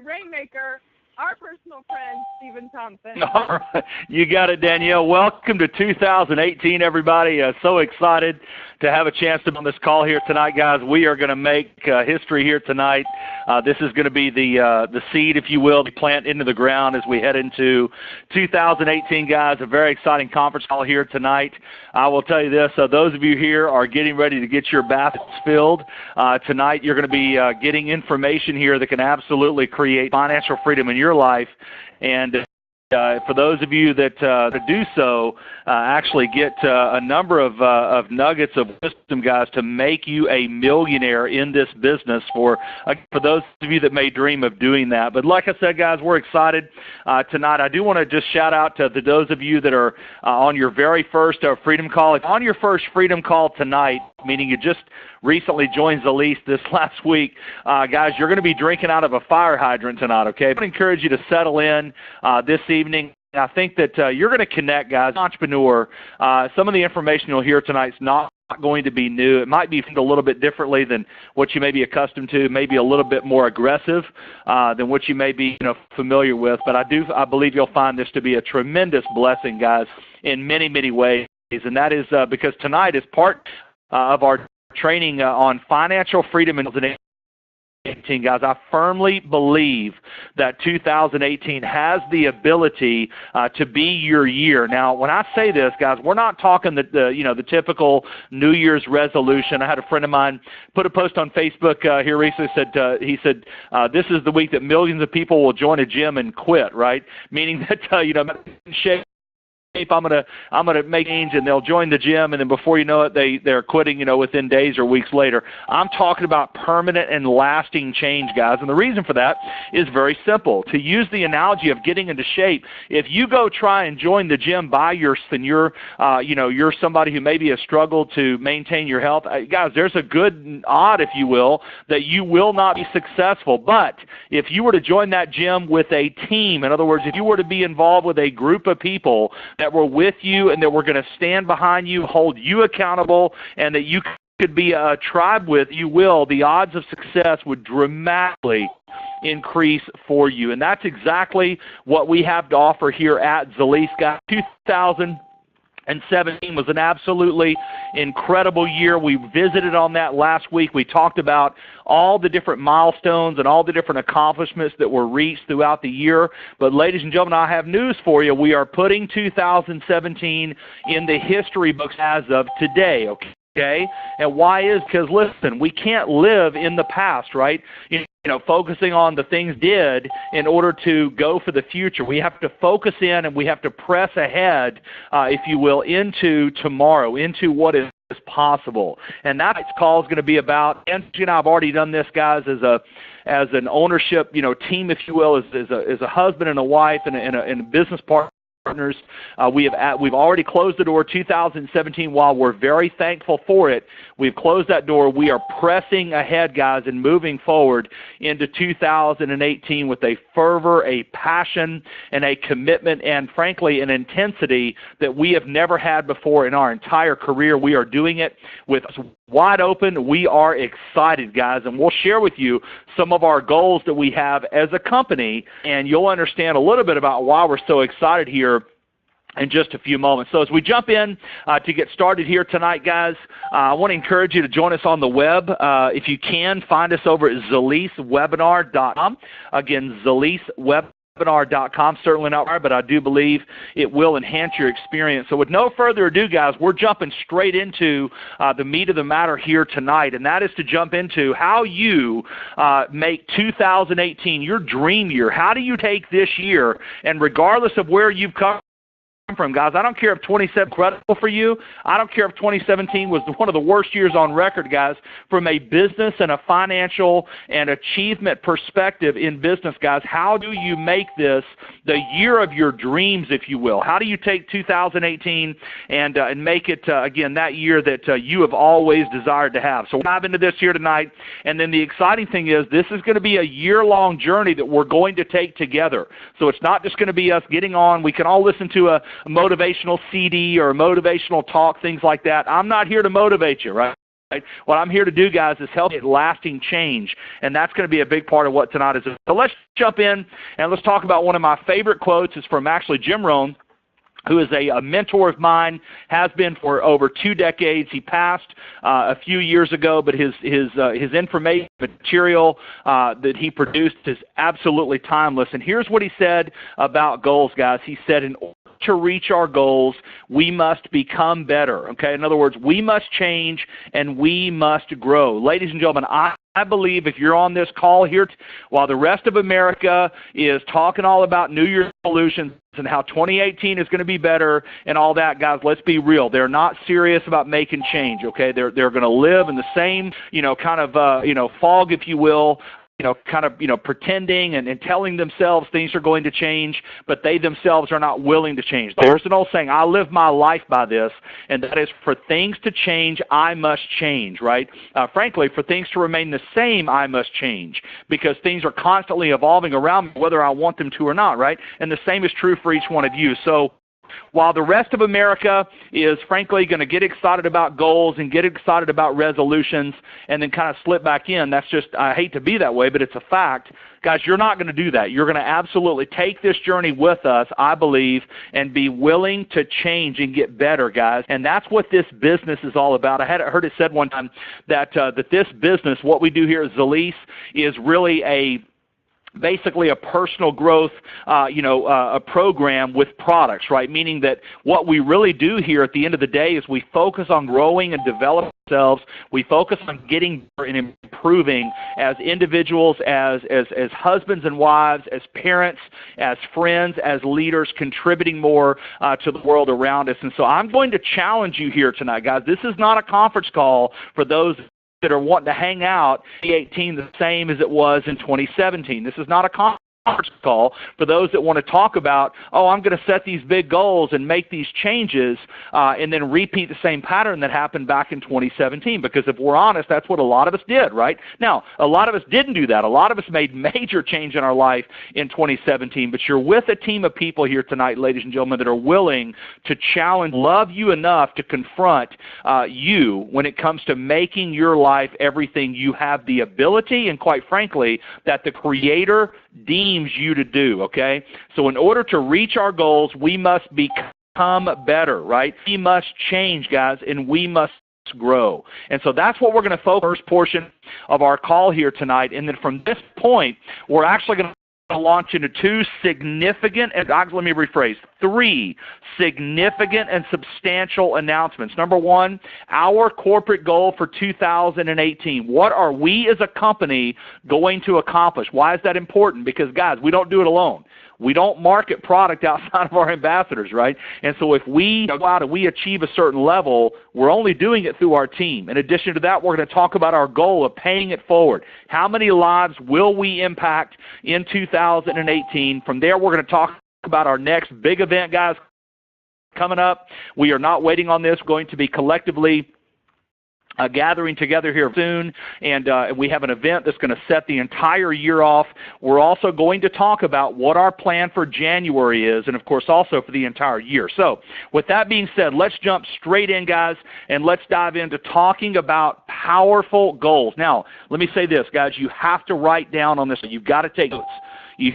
Rainmaker, our personal friend, Stephen Thompson. All right. You got it, Danielle. Welcome to 2018, everybody. So excited to have a chance to be on this call here tonight, guys. We are going to make history here tonight. This is going to be the seed, if you will, the plant into the ground as we head into 2018, guys. A very exciting conference call here tonight. I will tell you this, those of you here are getting ready to get your baskets filled. Tonight you're going to be getting information here that can absolutely create financial freedom in your life. And for those of you that do so, actually get a number of nuggets of wisdom, guys, to make you a millionaire in this business for those of you that may dream of doing that. But like I said, guys, we're excited tonight. I do want to just shout out to those of you that are on your very first Freedom Call. If on your first Freedom Call tonight, meaning you just recently joined Zalise this last week, guys, you're going to be drinking out of a fire hydrant tonight, okay? I would encourage you to settle in this evening. I think that you're going to connect, guys. Entrepreneur, some of the information you'll hear tonight is not going to be new. It might be a little bit differently than what you may be accustomed to, maybe a little bit more aggressive than what you may be familiar with. But I believe you'll find this to be a tremendous blessing, guys, in many, many ways. And that is because tonight is part of our training on financial freedom in 2018, guys. I firmly believe that 2018 has the ability to be your year. Now, when I say this, guys, we're not talking the typical New Year's resolution. I had a friend of mine put a post on Facebook here recently. He said this is the week that millions of people will join a gym and quit. Right, meaning that I'm gonna make change, and they'll join the gym, and then before you know it, they're quitting, within days or weeks later. I'm talking about permanent and lasting change, guys. And the reason for that is very simple. To use the analogy of getting into shape, if you go try and join the gym by yourself, and you're somebody who maybe has struggled to maintain your health, guys, there's a good odd, if you will, that you will not be successful. But if you were to join that gym with a team, in other words, if you were to be involved with a group of people that were with you and that were going to stand behind you, hold you accountable, and that you could be a tribe with, the odds of success would dramatically increase for you. And that's exactly what we have to offer here at Zalise, guys. 2017 was an absolutely incredible year. We visited on that last week. We talked about all the different milestones and all the different accomplishments that were reached throughout the year. But ladies and gentlemen, I have news for you. We are putting 2017 in the history books as of today, okay? And why is? Because, listen, we can't live in the past, right? Focusing on the things did in order to go for the future. We have to focus in and we have to press ahead, if you will, into tomorrow, into what is possible. And that call is going to be about, and I've already done this, guys, as an ownership, team, if you will, as a husband and a wife and a business partner. We've already closed the door 2017. While we're very thankful for it, we've closed that door. We are pressing ahead, guys, and moving forward into 2018 with a fervor, a passion, and a commitment, and frankly, an intensity that we have never had before in our entire career. We are doing it with wide open. We are excited, guys, and we'll share with you some of our goals that we have as a company, and you'll understand a little bit about why we're so excited here in just a few moments. So as we jump in to get started here tonight, guys, I want to encourage you to join us on the web. If you can, find us over at ZaliseWebinar.com. Again, ZaliseWebinar.com. Certainly not hard, but I do believe it will enhance your experience. So with no further ado, guys, we're jumping straight into the meat of the matter here tonight, and that is to jump into how you make 2018 your dream year. How do you take this year, and regardless of where you've come from, guys, I don't care if 2017 was credible for you. I don't care if 2017 was one of the worst years on record, guys. From a business and a financial and achievement perspective in business, guys, how do you make this the year of your dreams, if you will? How do you take 2018 and make it, again, that year that you have always desired to have? So we'll dive into this here tonight. And then the exciting thing is this is going to be a year-long journey that we're going to take together. So it's not just going to be us getting on. We can all listen to a motivational CD or a motivational talk, things like that. I'm not here to motivate you, right? What I'm here to do, guys, is help get lasting change, and that's going to be a big part of what tonight is. So let's jump in, and let's talk about one of my favorite quotes. It's from actually Jim Rohn, who is a mentor of mine, has been for over 2 decades. He passed a few years ago, but his information material that he produced is absolutely timeless. And here's what he said about goals, guys. He said, in order to reach our goals, we must become better. Okay, in other words, we must change and we must grow. Ladies and gentlemen, I believe if you're on this call here, while the rest of America is talking all about New Year's resolutions and how 2018 is going to be better and all that, guys, let's be real. They're not serious about making change, okay? They're going to live in the same, kind of, fog, if you will, pretending and telling themselves things are going to change, but they themselves are not willing to change. There's an old saying, I live my life by this, and that is, for things to change, I must change, right? Frankly, for things to remain the same, I must change, because things are constantly evolving around me, whether I want them to or not, right? And the same is true for each one of you. So while the rest of America is, frankly, going to get excited about goals and get excited about resolutions and then kind of slip back in, that's just, I hate to be that way, but it's a fact. Guys, you're not going to do that. You're going to absolutely take this journey with us, I believe, and be willing to change and get better, guys. And that's what this business is all about. I had heard it said one time that this business, what we do here at Zalise, is really basically a personal growth, a program with products, right? Meaning that what we really do here at the end of the day is we focus on growing and developing ourselves. We focus on getting better and improving as individuals, as husbands and wives, as parents, as friends, as leaders, contributing more to the world around us. And so I'm going to challenge you here tonight, guys. This is not a conference call for those that are wanting to hang out in 2018 the same as it was in 2017. This is not a conference call for those that want to talk about, oh, I'm going to set these big goals and make these changes and then repeat the same pattern that happened back in 2017. Because if we're honest, that's what a lot of us did, right? Now, a lot of us didn't do that. A lot of us made major change in our life in 2017. But you're with a team of people here tonight, ladies and gentlemen, that are willing to challenge, love you enough to confront you when it comes to making your life everything you have the ability and, quite frankly, that the Creator deems you to do, okay? So in order to reach our goals, we must become better, right? We must change, guys, and we must grow. And so that's what we're going to focus on the first portion of our call here tonight. And then from this point, we're actually going to launch into three significant and substantial announcements. Number one, our corporate goal for 2018. What are we as a company going to accomplish? Why is that important? Because, guys, we don't do it alone. We don't market product outside of our ambassadors, right? And so if we go out and we achieve a certain level, we're only doing it through our team. In addition to that, we're going to talk about our goal of paying it forward. How many lives will we impact in 2018? From there, we're going to talk about our next big event, guys, coming up. We are not waiting on this. We're going to be collectively gathering together here soon, and we have an event that's going to set the entire year off. We're also going to talk about what our plan for January is, and of course also for the entire year. So with that being said, let's jump straight in, guys, and let's dive into talking about powerful goals. Now, let me say this, guys, you have to write down on this. You've got to take notes. You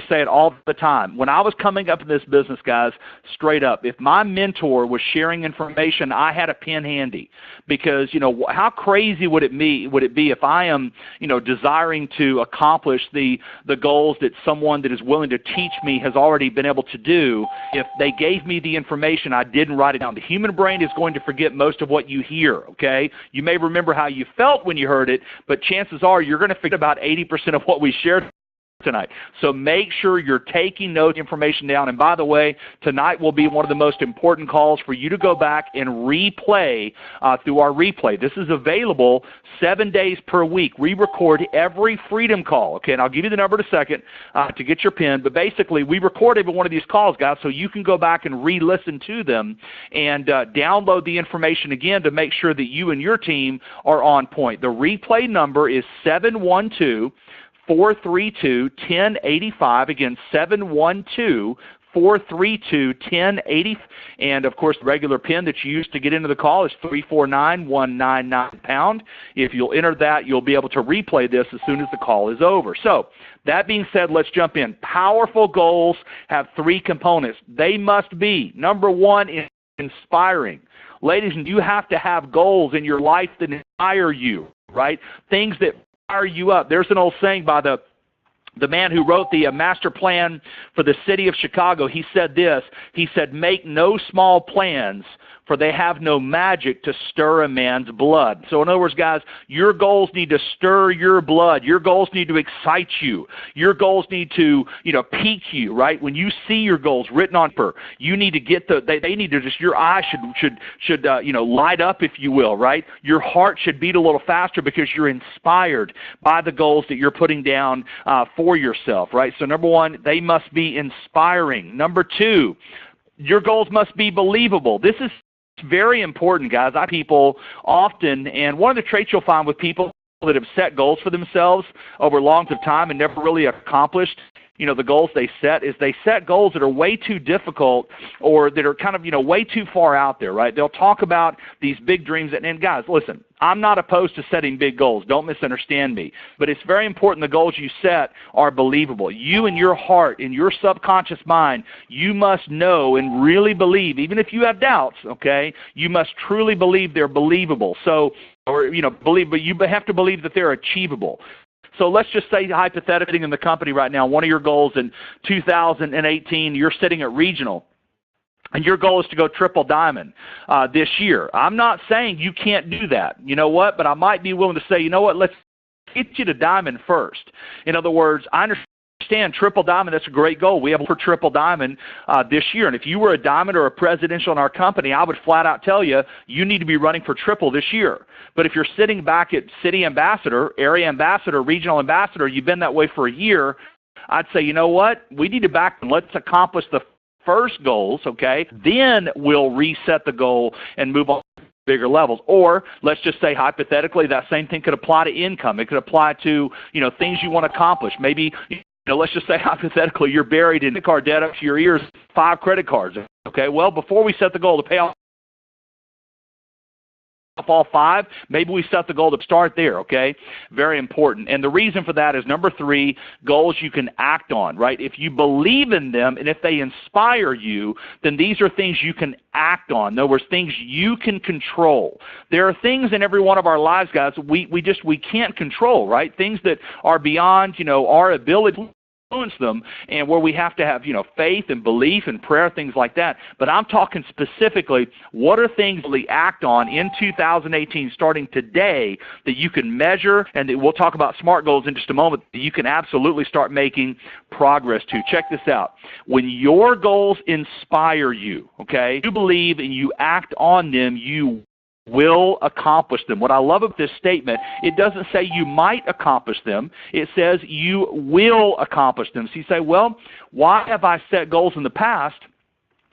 say it all the time. When I was coming up in this business, guys, straight up, if my mentor was sharing information, I had a pen handy, because, how crazy would it be if I am, desiring to accomplish the goals that someone that is willing to teach me has already been able to do, if they gave me the information, I didn't write it down. The human brain is going to forget most of what you hear, okay? You may remember how you felt when you heard it, but chances are you're going to forget about 80% of what we shared tonight. So make sure you're taking notes, information down. And by the way, tonight will be one of the most important calls for you to go back and replay through our replay. This is available 7 days per week. We record every Freedom Call. Okay, and I'll give you the number in a second to get your pen. But basically, we record every one of these calls, guys, so you can go back and re-listen to them and download the information again to make sure that you and your team are on point. The replay number is 712-432-1085. Again, 712-432-1085. 432-1080. And, of course, the regular PIN that you use to get into the call is 349-199-pound. If you'll enter that, you'll be able to replay this as soon as the call is over. So that being said, let's jump in. Powerful goals have three components. They must be, number one, inspiring. Ladies, you have to have goals in your life that inspire you, right? Things that fire you up. There's an old saying by the man who wrote the master plan for the city of Chicago. He said this. He said, make no small plans, for they have no magic to stir a man's blood. So in other words, guys, your goals need to stir your blood. Your goals need to excite you. Your goals need to, pique you, right? When you see your goals written on paper, you need to get they need to just, your eyes should light up, if you will, right? Your heart should beat a little faster because you're inspired by the goals that you're putting down for yourself, right? So number one, they must be inspiring. Number two, your goals must be believable. This is very important, guys. People often, and one of the traits you'll find with people that have set goals for themselves over longs of time and never really accomplished, the goals they set, is they set goals that are way too difficult or that are kind of, way too far out there, right? They'll talk about these big dreams. And guys, listen, I'm not opposed to setting big goals. Don't misunderstand me. But it's very important the goals you set are believable. You in your heart, in your subconscious mind, you must know and really believe, even if you have doubts, okay, you must truly believe they're believable. So, but you have to believe that they're achievable. So let's just say, hypothetically, in the company right now, one of your goals in 2018, you're sitting at regional, and your goal is to go triple diamond this year. I'm not saying you can't do that. You know what? But I might be willing to say, you know what? Let's get you to diamond first. In other words, I understand triple diamond, that's a great goal. We have for triple diamond this year. And if you were a diamond or a presidential in our company, I would flat out tell you, you need to be running for triple this year. But if you're sitting back at city ambassador, area ambassador, regional ambassador, you've been that way for a year, I'd say, you know what? We need to back and let's accomplish the first goals, okay? Then we'll reset the goal and move on to bigger levels. Or let's just say, hypothetically, that same thing could apply to income. It could apply to, things you want to accomplish. Maybe, let's just say, hypothetically, you're buried in card debt up to your ears, 5 credit cards, okay? Well, before we set the goal to pay off all 5, maybe we set the goal to start there, okay? Very important. And the reason for that is, number 3, goals you can act on, right? If you believe in them and if they inspire you, then these are things you can act on. In other words, things you can control. There are things in every one of our lives, guys, we can't control, right? Things that are beyond, our ability to influence them, and where we have to have, faith and belief and prayer, things like that. But I'm talking specifically, what are things that we act on in 2018, starting today, that you can measure, and that we'll talk about SMART goals in just a moment, that you can absolutely start making progress to. Check this out. When your goals inspire you, okay, you believe and you act on them, you will accomplish them. What I love about this statement, it doesn't say you might accomplish them. It says you will accomplish them. So you say, well, why have I set goals in the past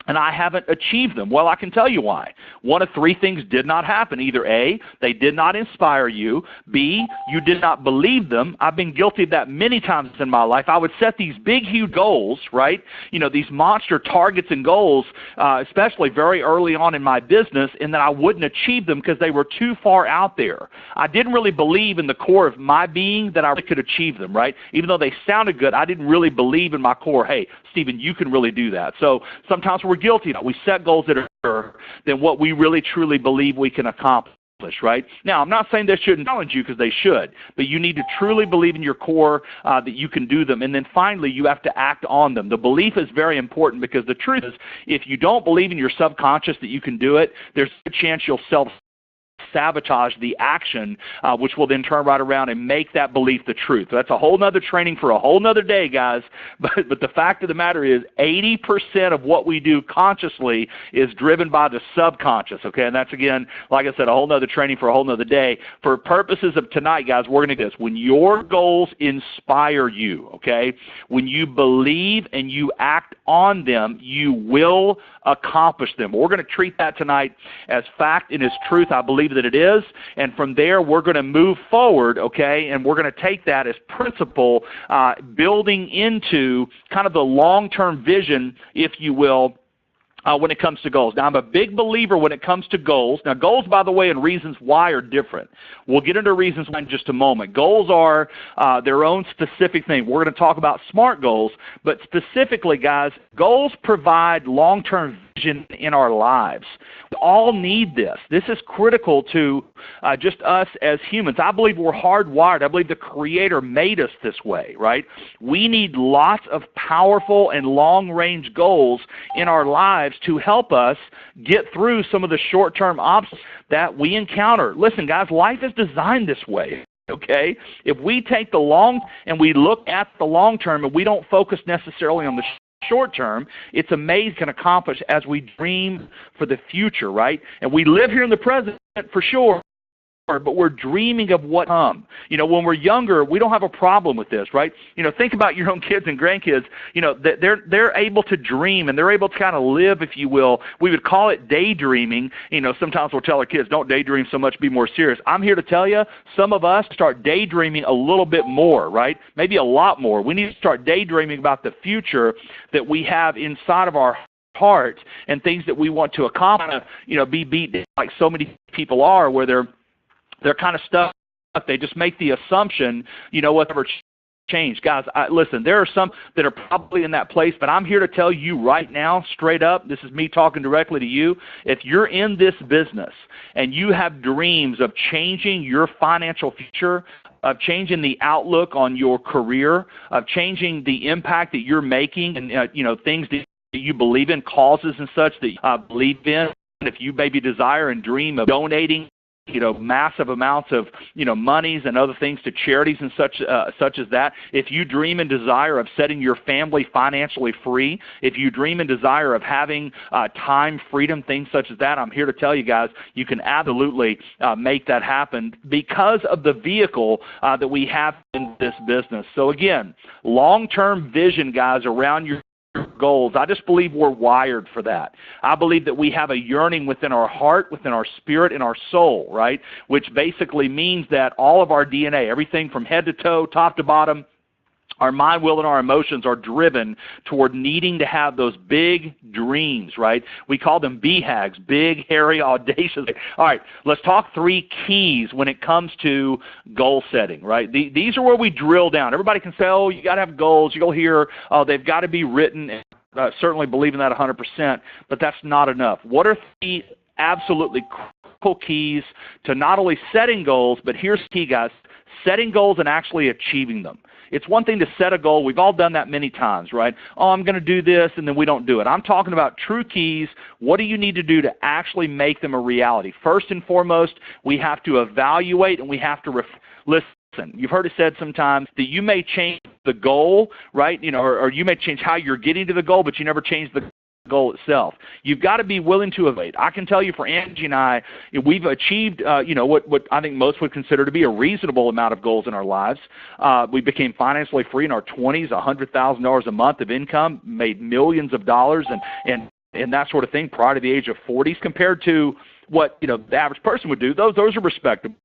and I haven't achieved them? Well, I can tell you why. One of 3 things did not happen. Either A, they did not inspire you. B, you did not believe them. I've been guilty of that many times in my life. I would set these big, huge goals, right? These monster targets and goals, especially very early on in my business, and then I wouldn't achieve them because they were too far out there. I didn't really believe in the core of my being that I could achieve them, right? Even though they sounded good, I didn't really believe in my core, hey, Stephen, you can really do that. So sometimes we're guilty. We set goals that are bigger than what we really truly believe we can accomplish, right? Now, I'm not saying they shouldn't challenge you, because they should, but you need to truly believe in your core that you can do them. And then finally, you have to act on them. The belief is very important, because the truth is, if you don't believe in your subconscious that you can do it, there's a chance you'll sabotage the action, which will then turn right around and make that belief the truth. That's a whole nother training for a whole nother day, guys. But the fact of the matter is, 80% of what we do consciously is driven by the subconscious, okay? And that's, again, like I said, a whole nother training for a whole nother day. For purposes of tonight, guys, we're going to do this. When your goals inspire you, okay, when you believe and you act on them, you will accomplish them. We're going to treat that tonight as fact and as truth. I believe that that it is, and from there we're going to move forward, okay, and we're going to take that as principle, building into kind of the long-term vision, if you will, when it comes to goals. Now, I'm a big believer when it comes to goals. Now, goals, by the way, and reasons why are different. We'll get into reasons why in just a moment. Goals are their own specific thing. We're going to talk about SMART goals, but specifically, guys, goals provide long-term vision in our lives. We all need this. This is critical to just us as humans. I believe we're hardwired. I believe the Creator made us this way, right? We need lots of powerful and long-range goals in our lives to help us get through some of the short-term obstacles that we encounter. Listen, guys, life is designed this way. Okay? If we take the long and we look at the long term and we don't focus necessarily on the short term, it's amazing can accomplish as we dream for the future, right? And we live here in the present for sure, but we're dreaming of what come. You know, when we're younger, we don't have a problem with this, right? You know, think about your own kids and grandkids. You know, they're able to dream and they're able to kind of live, if you will. We would call it daydreaming. You know, sometimes we'll tell our kids, don't daydream so much, be more serious. I'm here to tell you, some of us start daydreaming a little bit more, right? Maybe a lot more. We need to start daydreaming about the future that we have inside of our heart and things that we want to accomplish, you know, be beat like so many people are, where they're kind of stuck. They just make the assumption, you know, whatever change. Guys, listen, there are some that are probably in that place, but I'm here to tell you right now, straight up, this is me talking directly to you. If you're in this business and you have dreams of changing your financial future, of changing the outlook on your career, of changing the impact that you're making and, you know, things that you believe in, causes and such that you believe in, if you maybe desire and dream of donating, you know, massive amounts of, you know, monies and other things to charities and such as that. If you dream and desire of setting your family financially free, if you dream and desire of having time freedom, things such as that, I'm here to tell you guys, you can absolutely make that happen because of the vehicle that we have in this business. So again, long-term vision, guys, around your goals. I just believe we're wired for that. I believe that we have a yearning within our heart, within our spirit, and our soul, right? Which basically means that all of our DNA, everything from head to toe, top to bottom, our mind, will, and our emotions are driven toward needing to have those big dreams, right? We call them BHAGs, big, hairy, audacious. All right, let's talk 3 keys when it comes to goal setting, right? These are where we drill down. Everybody can say, oh, you got to have goals. You'll hear, oh, they've got to be written. Certainly believe in that 100%, but that's not enough. What are 3 absolutely critical keys to not only setting goals, but here's the key, guys, setting goals and actually achieving them. It's one thing to set a goal. We've all done that many times, right? Oh, I'm going to do this, and then we don't do it. I'm talking about true keys. What do you need to do to actually make them a reality? First and foremost, we have to evaluate and we have to listen. You've heard it said sometimes that you may change the goal, right? You know, or you may change how you're getting to the goal, but you never change the goal itself. You've got to be willing to evaluate. I can tell you for Angie and I, we've achieved, you know, what I think most would consider to be a reasonable amount of goals in our lives. We became financially free in our 20s, $100,000 a month of income, made millions of dollars and that sort of thing prior to the age of 40s compared to what, you know, the average person would do. Those are respectable.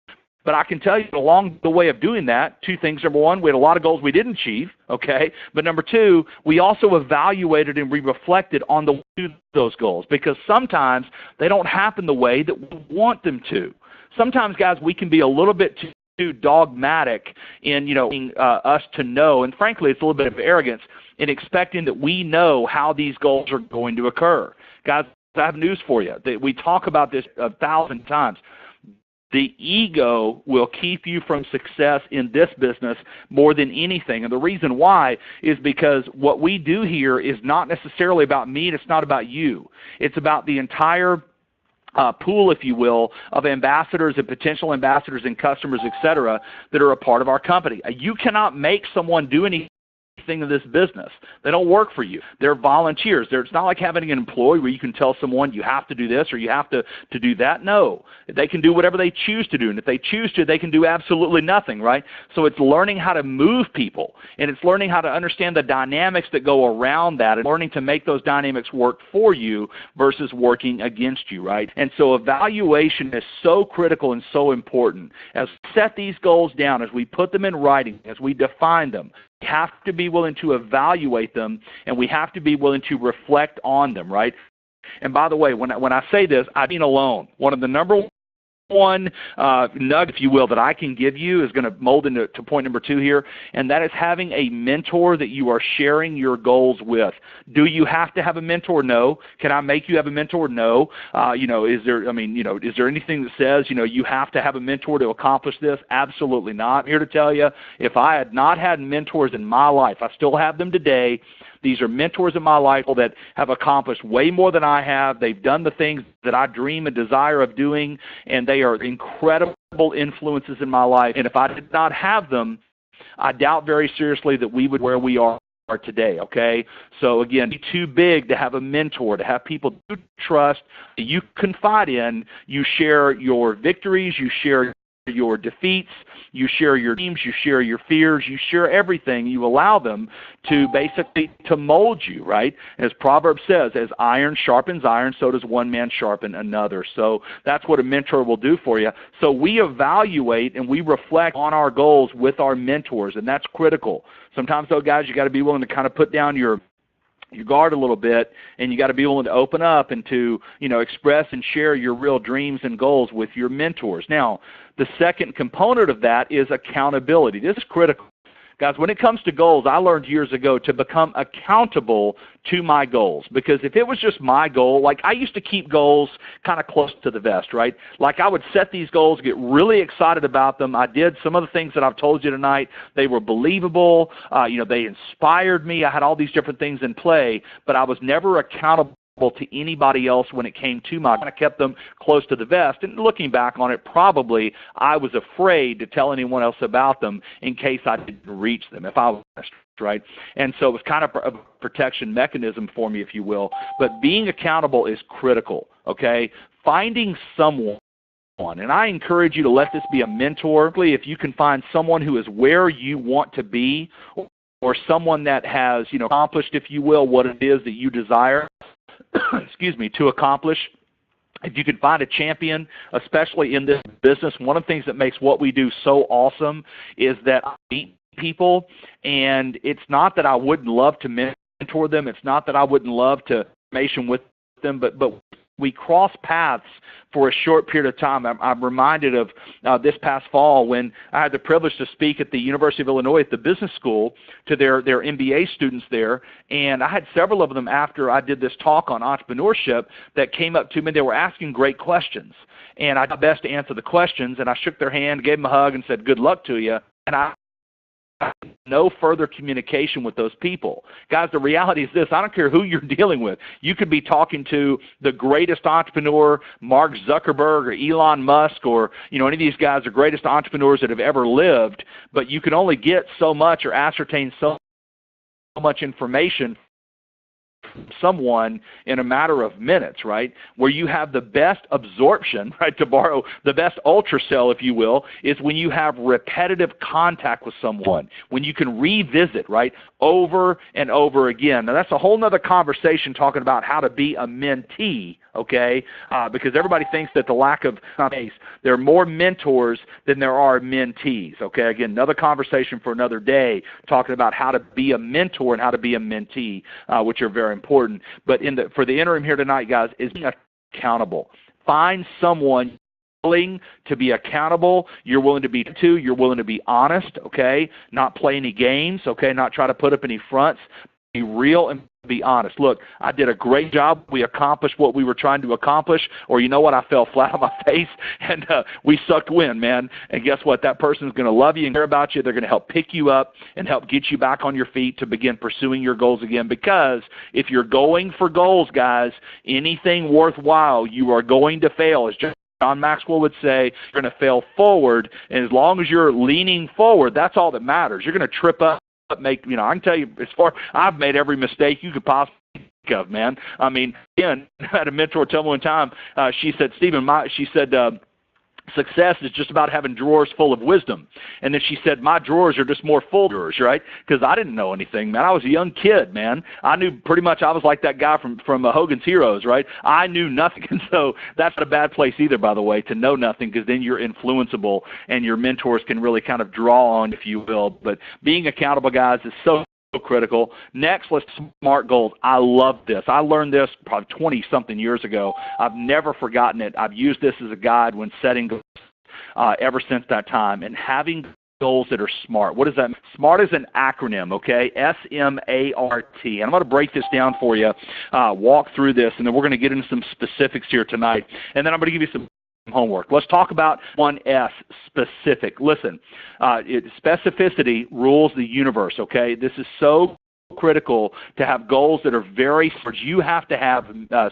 But I can tell you along the way of doing that, 2 things. Number 1, we had a lot of goals we didn't achieve, okay? But number 2, we also evaluated and we reflected on the way to those goals because sometimes they don't happen the way that we want them to. Sometimes, guys, we can be a little bit too dogmatic in, you know, us to know, and frankly, it's a little bit of arrogance in expecting that we know how these goals are going to occur. Guys, I have news for you. We talk about this 1,000 times. The ego will keep you from success in this business more than anything. And the reason why is because what we do here is not necessarily about me and it's not about you. It's about the entire pool, if you will, of ambassadors and potential ambassadors and customers, et cetera, that are a part of our company. You cannot make someone do anything anything in this business. They don't work for you. They're volunteers. It's not like having an employee where you can tell someone you have to do this or you have to do that. No. They can do whatever they choose to do. And if they choose to, they can do absolutely nothing, right? So it's learning how to move people, and it's learning how to understand the dynamics that go around that, and learning to make those dynamics work for you versus working against you, right? And so evaluation is so critical and so important. As we set these goals down, as we put them in writing, as we define them, we have to be willing to evaluate them, and we have to be willing to reflect on them, right? And by the way, when I say this, I mean alone. One of the number one nugget, if you will, that I can give you is going to mold into point number 2 here, and that is having a mentor that you are sharing your goals with. Do you have to have a mentor? No. Can I make you have a mentor? No. Is there anything that says, you have to have a mentor to accomplish this? Absolutely not. I'm here to tell you, if I had not had mentors in my life, I still have them today. These are mentors in my life that have accomplished way more than I have. They've done the things that I dream and desire of doing, and they are incredible influences in my life. And if I did not have them, I doubt very seriously that we would be where we are today, okay? So again, be too big to have a mentor, to have people you trust, that you confide in. You share your victories, you share your defeats, you share your dreams, you share your fears, you share everything. You allow them to basically to mold you, right? As Proverbs says, as iron sharpens iron, so does one man sharpen another. So that's what a mentor will do for you. So we evaluate and we reflect on our goals with our mentors, and that's critical. Sometimes, though, guys, you got to be willing to kind of put down your guard a little bit, and you got to be willing to open up and to, express and share your real dreams and goals with your mentors. Now, the second component of that is accountability. This is critical. Guys, when it comes to goals, I learned years ago to become accountable to my goals, because if it was just my goal, like I used to keep goals kind of close to the vest, right? Like I would set these goals, get really excited about them. I did some of the things that I've told you tonight. They were believable. They inspired me. I had all these different things in play, but I was never accountable to anybody else when it came to I kind of kept them close to the vest. And looking back on it, probably I was afraid to tell anyone else about them in case I didn't reach them, if I was honest, right? And so it was kind of a protection mechanism for me, if you will. But being accountable is critical, okay? Finding someone, and I encourage you to let this be a mentor. If you can find someone who is where you want to be, or someone that has, accomplished, if you will, what it is that you desire, to accomplish. If you can find a champion, especially in this business, one of the things that makes what we do so awesome is that I meet people, and it's not that I wouldn't love to mentor them. It's not that I wouldn't love to information with them, but we cross paths for a short period of time. I'm reminded of this past fall when I had the privilege to speak at the University of Illinois at the business school to their MBA students there, and I had several of them after I did this talk on entrepreneurship that came up to me. They were asking great questions, and I did my best to answer the questions, and I shook their hand, gave them a hug, and said, "Good luck to you." And I no further communication with those people. Guys, the reality is this. I don't care who you're dealing with. You could be talking to the greatest entrepreneur, Mark Zuckerberg or Elon Musk, or any of these guys, the greatest entrepreneurs that have ever lived, but you can only get so much or ascertain so much information from someone in a matter of minutes, right? Where you have the best absorption, right, to borrow the best ultracell, if you will, is when you have repetitive contact with someone, when you can revisit, right, over and over again. Now, that's a whole nother conversation talking about how to be a mentee, okay, because everybody thinks that the lack of space, there are more mentors than there are mentees, okay? Again, another conversation for another day talking about how to be a mentor and how to be a mentee, which are very important. But for the interim here tonight, guys, is being accountable. Find someone willing to be accountable. You're willing to be you're willing to be honest, okay? Not play any games, okay? Not try to put up any fronts. Be real and be honest. Look, I did a great job. We accomplished what we were trying to accomplish, or you know what? I fell flat on my face, and we sucked wind, man. And guess what? That person's going to love you and care about you. They're going to help pick you up and help get you back on your feet to begin pursuing your goals again. Because if you're going for goals, guys, anything worthwhile, you are going to fail. As John Maxwell would say, you're going to fail forward, and as long as you're leaning forward, that's all that matters. You're going to trip up I can tell you, as far I've made every mistake you could possibly think of, man. I mean, again, I had a mentor tell me one time, she said, Stephen, success is just about having drawers full of wisdom. And then she said, my drawers are just more full drawers, right? Because I didn't know anything, man. I was a young kid, man. I knew pretty much I was like that guy from Hogan's Heroes, right? I knew nothing. And so that's not a bad place either, by the way, to know nothing, because then you're influenceable and your mentors can really kind of draw on, if you will. But being accountable, guys, is so critical. Next, let's SMART goals. I love this. I learned this probably 20-something years ago. I've never forgotten it. I've used this as a guide when setting goals ever since that time. And having goals that are SMART. What does that mean? SMART is an acronym, okay? S-M-A-R-T. And I'm going to break this down for you, walk through this, and then we're going to get into some specifics here tonight. And then I'm going to give you some homework. Let's talk about 1S, specific. Listen, specificity rules the universe, okay? This is so critical to have goals that are very, you have to have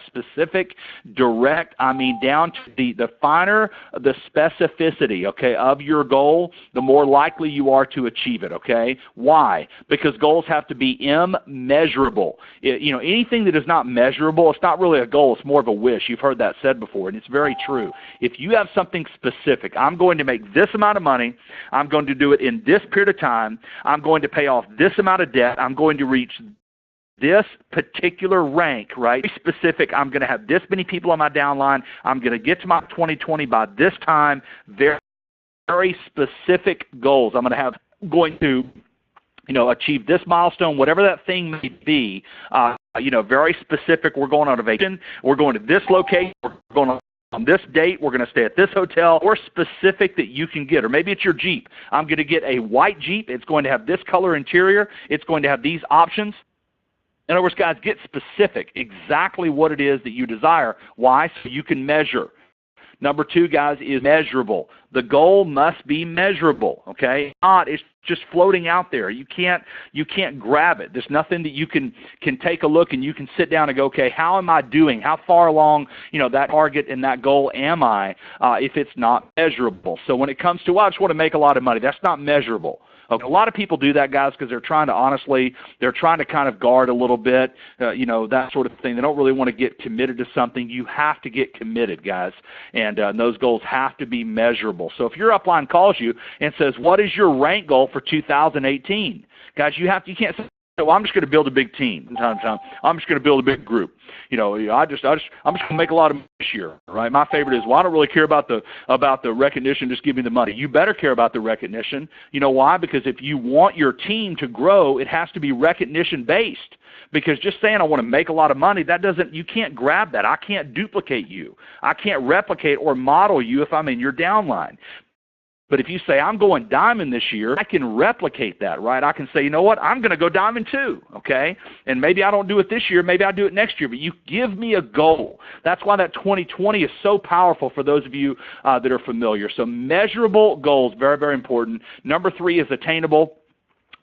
specific, direct, down to the finer the specificity, okay, of your goal, the more likely you are to achieve it, okay? Why? Because goals have to be immeasurable. Anything that is not measurable, it's not really a goal, it's more of a wish. You've heard that said before, and it's very true. If you have something specific, I'm going to make this amount of money, I'm going to do it in this period of time, I'm going to pay off this amount of debt, I'm going to reach this particular rank, right? Very specific. I'm going to have this many people on my downline. I'm going to get to my 2020 by this time. Very, very specific goals. I'm going to achieve this milestone, whatever that thing may be. Very specific. We're going on a vacation. We're going to this location. We're going on this date, we're going to stay at this hotel, or specific that you can get. Or maybe it's your Jeep. I'm going to get a white Jeep. It's going to have this color interior. It's going to have these options. In other words, guys, get specific, exactly what it is that you desire. Why? So you can measure. Number 2, guys, is measurable. The goal must be measurable, okay? It's just floating out there. You can't grab it. There's nothing that you can take a look and you can sit down and go, okay, how am I doing? How far along, that target and that goal am I if it's not measurable? So when it comes to, I just want to make a lot of money, that's not measurable. Okay. A lot of people do that, guys, because they're trying to kind of guard a little bit, that sort of thing. They don't really want to get committed to something. You have to get committed, guys, and those goals have to be measurable. So if your upline calls you and says, what is your rank goal for 2018? Guys, you can't say, well, I'm just going to build a big team from time to time. I'm just going to build a big group. I'm just going to make a lot of money this year, right? My favorite is, well, I don't really care about the recognition. Just give me the money. You better care about the recognition. You know why? Because if you want your team to grow, it has to be recognition based. Because just saying I want to make a lot of money, you can't grab that. I can't duplicate you. I can't replicate or model you if I'm in your downline. But if you say, I'm going diamond this year, I can replicate that, right? I can say, you know what, I'm going to go diamond too, okay? And maybe I don't do it this year, maybe I do it next year, but you give me a goal. That's why that 2020 is so powerful for those of you that are familiar. So measurable goals, very, very important. Number 3 is attainable.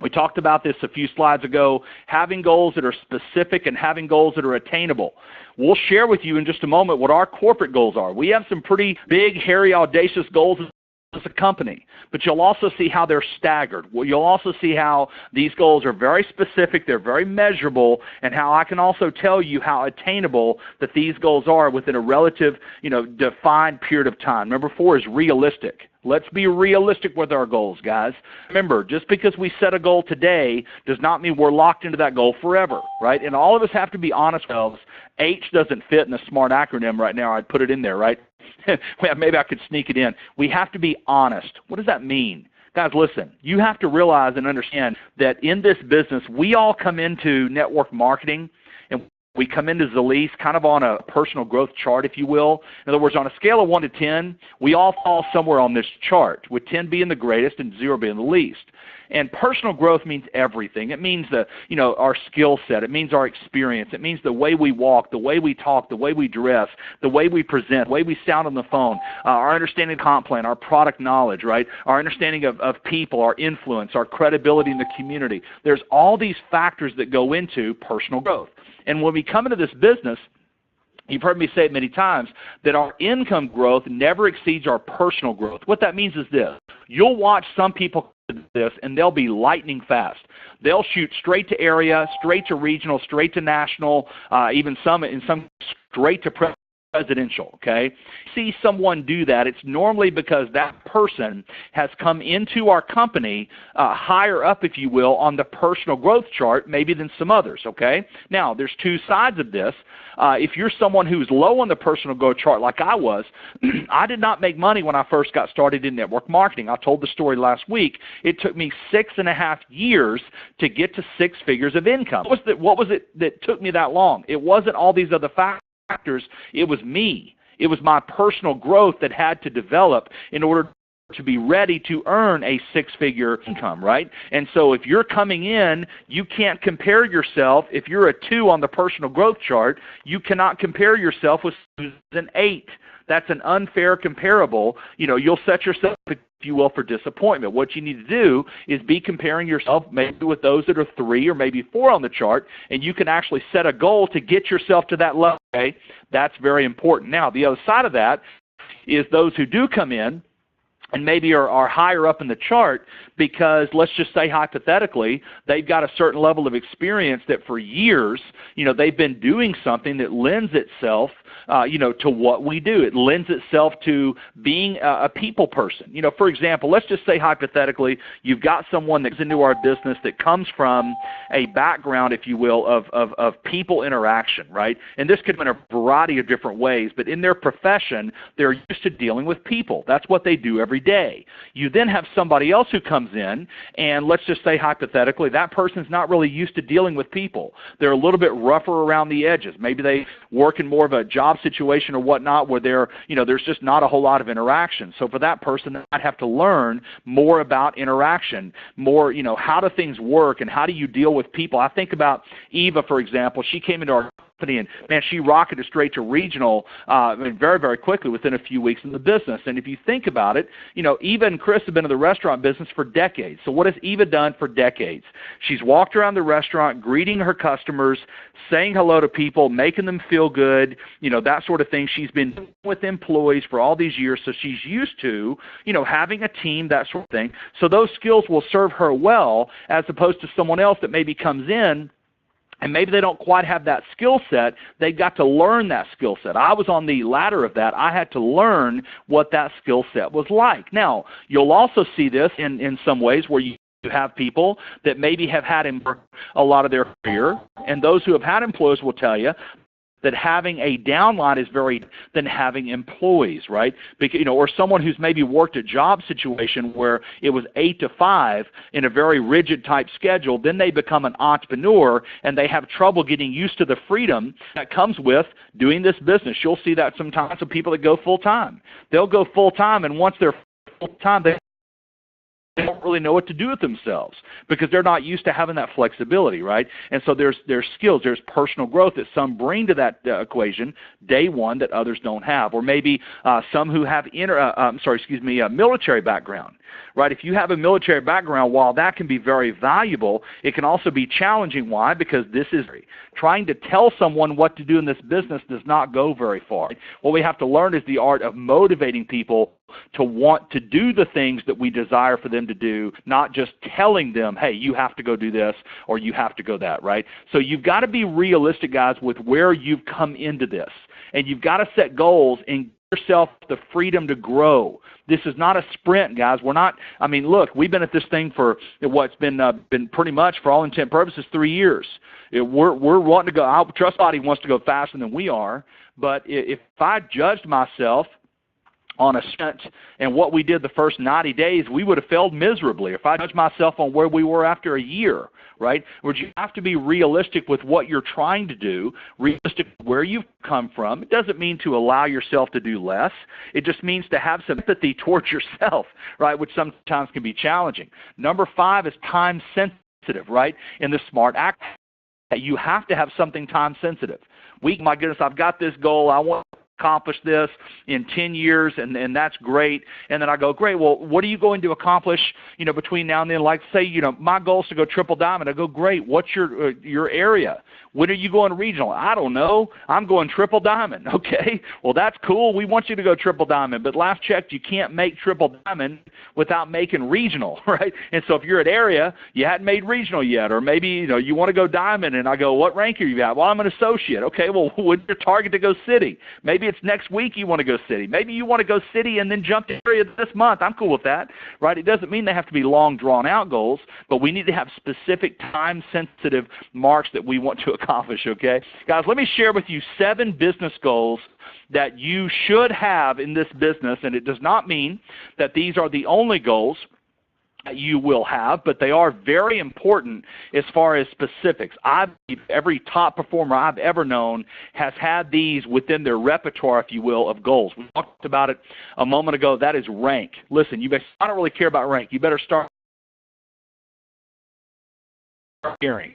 We talked about this a few slides ago, having goals that are specific and having goals that are attainable. We'll share with you in just a moment what our corporate goals are. We have some pretty big, hairy, audacious goals as a company, but you'll also see how they're staggered. Well, you'll also see how these goals are very specific, they're very measurable, and how I can also tell you how attainable that these goals are within a relative, defined period of time. Number 4 is realistic. Let's be realistic with our goals, guys. Remember, just because we set a goal today does not mean we're locked into that goal forever, right? And all of us have to be honest with ourselves. H doesn't fit in the SMART acronym right now. I'd put it in there, right? Maybe I could sneak it in. We have to be honest. What does that mean? Guys, listen, you have to realize and understand that in this business, we all come into network marketing, and we come into Zalise kind of on a personal growth chart, if you will. In other words, on a scale of 1 to 10, we all fall somewhere on this chart, with 10 being the greatest and 0 being the least. And personal growth means everything. It means our skill set. It means our experience. It means the way we walk, the way we talk, the way we dress, the way we present, the way we sound on the phone, our understanding of comp plan, our product knowledge, right? Our understanding of people, our influence, our credibility in the community. There's all these factors that go into personal growth. And when we come into this business, you've heard me say it many times, that our income growth never exceeds our personal growth. What that means is this. You'll watch some people this, and they'll be lightning fast. They'll shoot straight to area, straight to regional, straight to national, even some straight to presidential, okay? See someone do that, it's normally because that person has come into our company higher up, if you will, on the personal growth chart maybe than some others, okay? Now, there's two sides of this. If you're someone who's low on the personal growth chart like I was, I did not make money when I first got started in network marketing. I told the story last week. It took me 6.5 years to get to 6 figures of income. What was it that took me that long? It wasn't all these other factors. It was me. It was my personal growth that had to develop in order to be ready to earn a 6-figure income, right? And so if you're coming in, you can't compare yourself. If you're a 2 on the personal growth chart, you cannot compare yourself with who's an 8. That's an unfair comparable. You know, you'll set yourself, if you will, for disappointment. What you need to do is be comparing yourself maybe with those that are 3 or maybe 4 on the chart, and you can actually set a goal to get yourself to that level. Okay? That's very important. Now, the other side of that is those who do come in and maybe are higher up in the chart because, let's just say hypothetically, they've got a certain level of experience that for years, you know, they've been doing something that lends itself, you know, to what we do. It lends itself to being a people person. You know, for example, let's just say hypothetically, you've got someone that's into our business that comes from a background, if you will, of people interaction, right? And this could be in a variety of different ways, but in their profession, they're used to dealing with people. That's what they do every day. You then have somebody else who comes in, and let's just say hypothetically, that person's not really used to dealing with people. They're a little bit rougher around the edges. Maybe they work in more of a job situation or whatnot where they're, you know, there's just not a whole lot of interaction. So for that person, I'd have to learn more about interaction, more, you know, how do things work and how do you deal with people. I think about Eva, for example. She came into our company and, man, she rocketed straight to regional very, very quickly within a few weeks in the business. And if you think about it, you know, Eva and Chris have been in the restaurant business for decades. So what has Eva done for decades? She's walked around the restaurant, greeting her customers, saying hello to people, making them feel good, you know, that sort of thing. She's been with employees for all these years, so she's used to, you know, having a team, that sort of thing. So those skills will serve her well as opposed to someone else that maybe comes in and maybe they don't quite have that skill set. They got to learn that skill set. I was on the ladder of that. I had to learn what that skill set was like. Now, you'll also see this in some ways where you have people that maybe have had a lot of their career, and those who have had employees will tell you that having a downline is very different than having employees, right? Because, you know, or someone who's maybe worked a job situation where it was 8 to 5 in a very rigid type schedule, then they become an entrepreneur and they have trouble getting used to the freedom that comes with doing this business. You'll see that sometimes with people that go full-time. They'll go full-time, and once they're full-time, they don't really know what to do with themselves because they're not used to having that flexibility, right? And so there's skills, there's personal growth that some bring to that equation day one that others don't have, or maybe some who have military background, right? If you have a military background, while that can be very valuable, it can also be challenging. Why? Because this is trying to tell someone what to do in this business does not go very far. What we have to learn is the art of motivating people to want to do the things that we desire for them to do, not just telling them, hey, you have to go do this or you have to go that, right? So you've got to be realistic, guys, with where you've come into this. And you've got to set goals and give yourself the freedom to grow. This is not a sprint, guys. We're not, I mean, look, we've been at this thing for what's been pretty much, for all intent and purposes, 3 years. We're wanting to go, our trust body wants to go faster than we are, but if I judged myself on a sprint and what we did the first 90 days, we would have failed miserably. If I judged myself on where we were after a year, right? Where you have to be realistic with what you're trying to do, realistic where you've come from. It doesn't mean to allow yourself to do less. It just means to have some empathy towards yourself, right, which sometimes can be challenging. Number 5 is time sensitive, right? In the SMART act, you have to have something time sensitive. My goodness, I've got this goal. I want to accomplish this in 10 years, and that's great. And then I go, great, well, what are you going to accomplish, between now and then? Like, say, my goal is to go triple diamond. I go, great, what's your area? When are you going regional? I don't know. I'm going triple diamond. Okay, well, that's cool. We want you to go triple diamond, but last checked, you can't make triple diamond without making regional, right? And so if you're at area, you hadn't made regional yet, or maybe, you want to go diamond, and I go, what rank are you at? Well, I'm an associate. Okay, well, what's your target to go city? Maybe it's next week you want to go city. Maybe you want to go city and then jump to area this month. I'm cool with that, right? It doesn't mean they have to be long, drawn-out goals, but we need to have specific time-sensitive marks that we want to accomplish, okay? Guys, let me share with you 7 business goals that you should have in this business, and it does not mean that these are the only goals you will have, but they are very important as far as specifics. Every top performer I've ever known has had these within their repertoire, if you will, of goals. We talked about it a moment ago. That is rank. Listen, I don't really care about rank. You better start caring.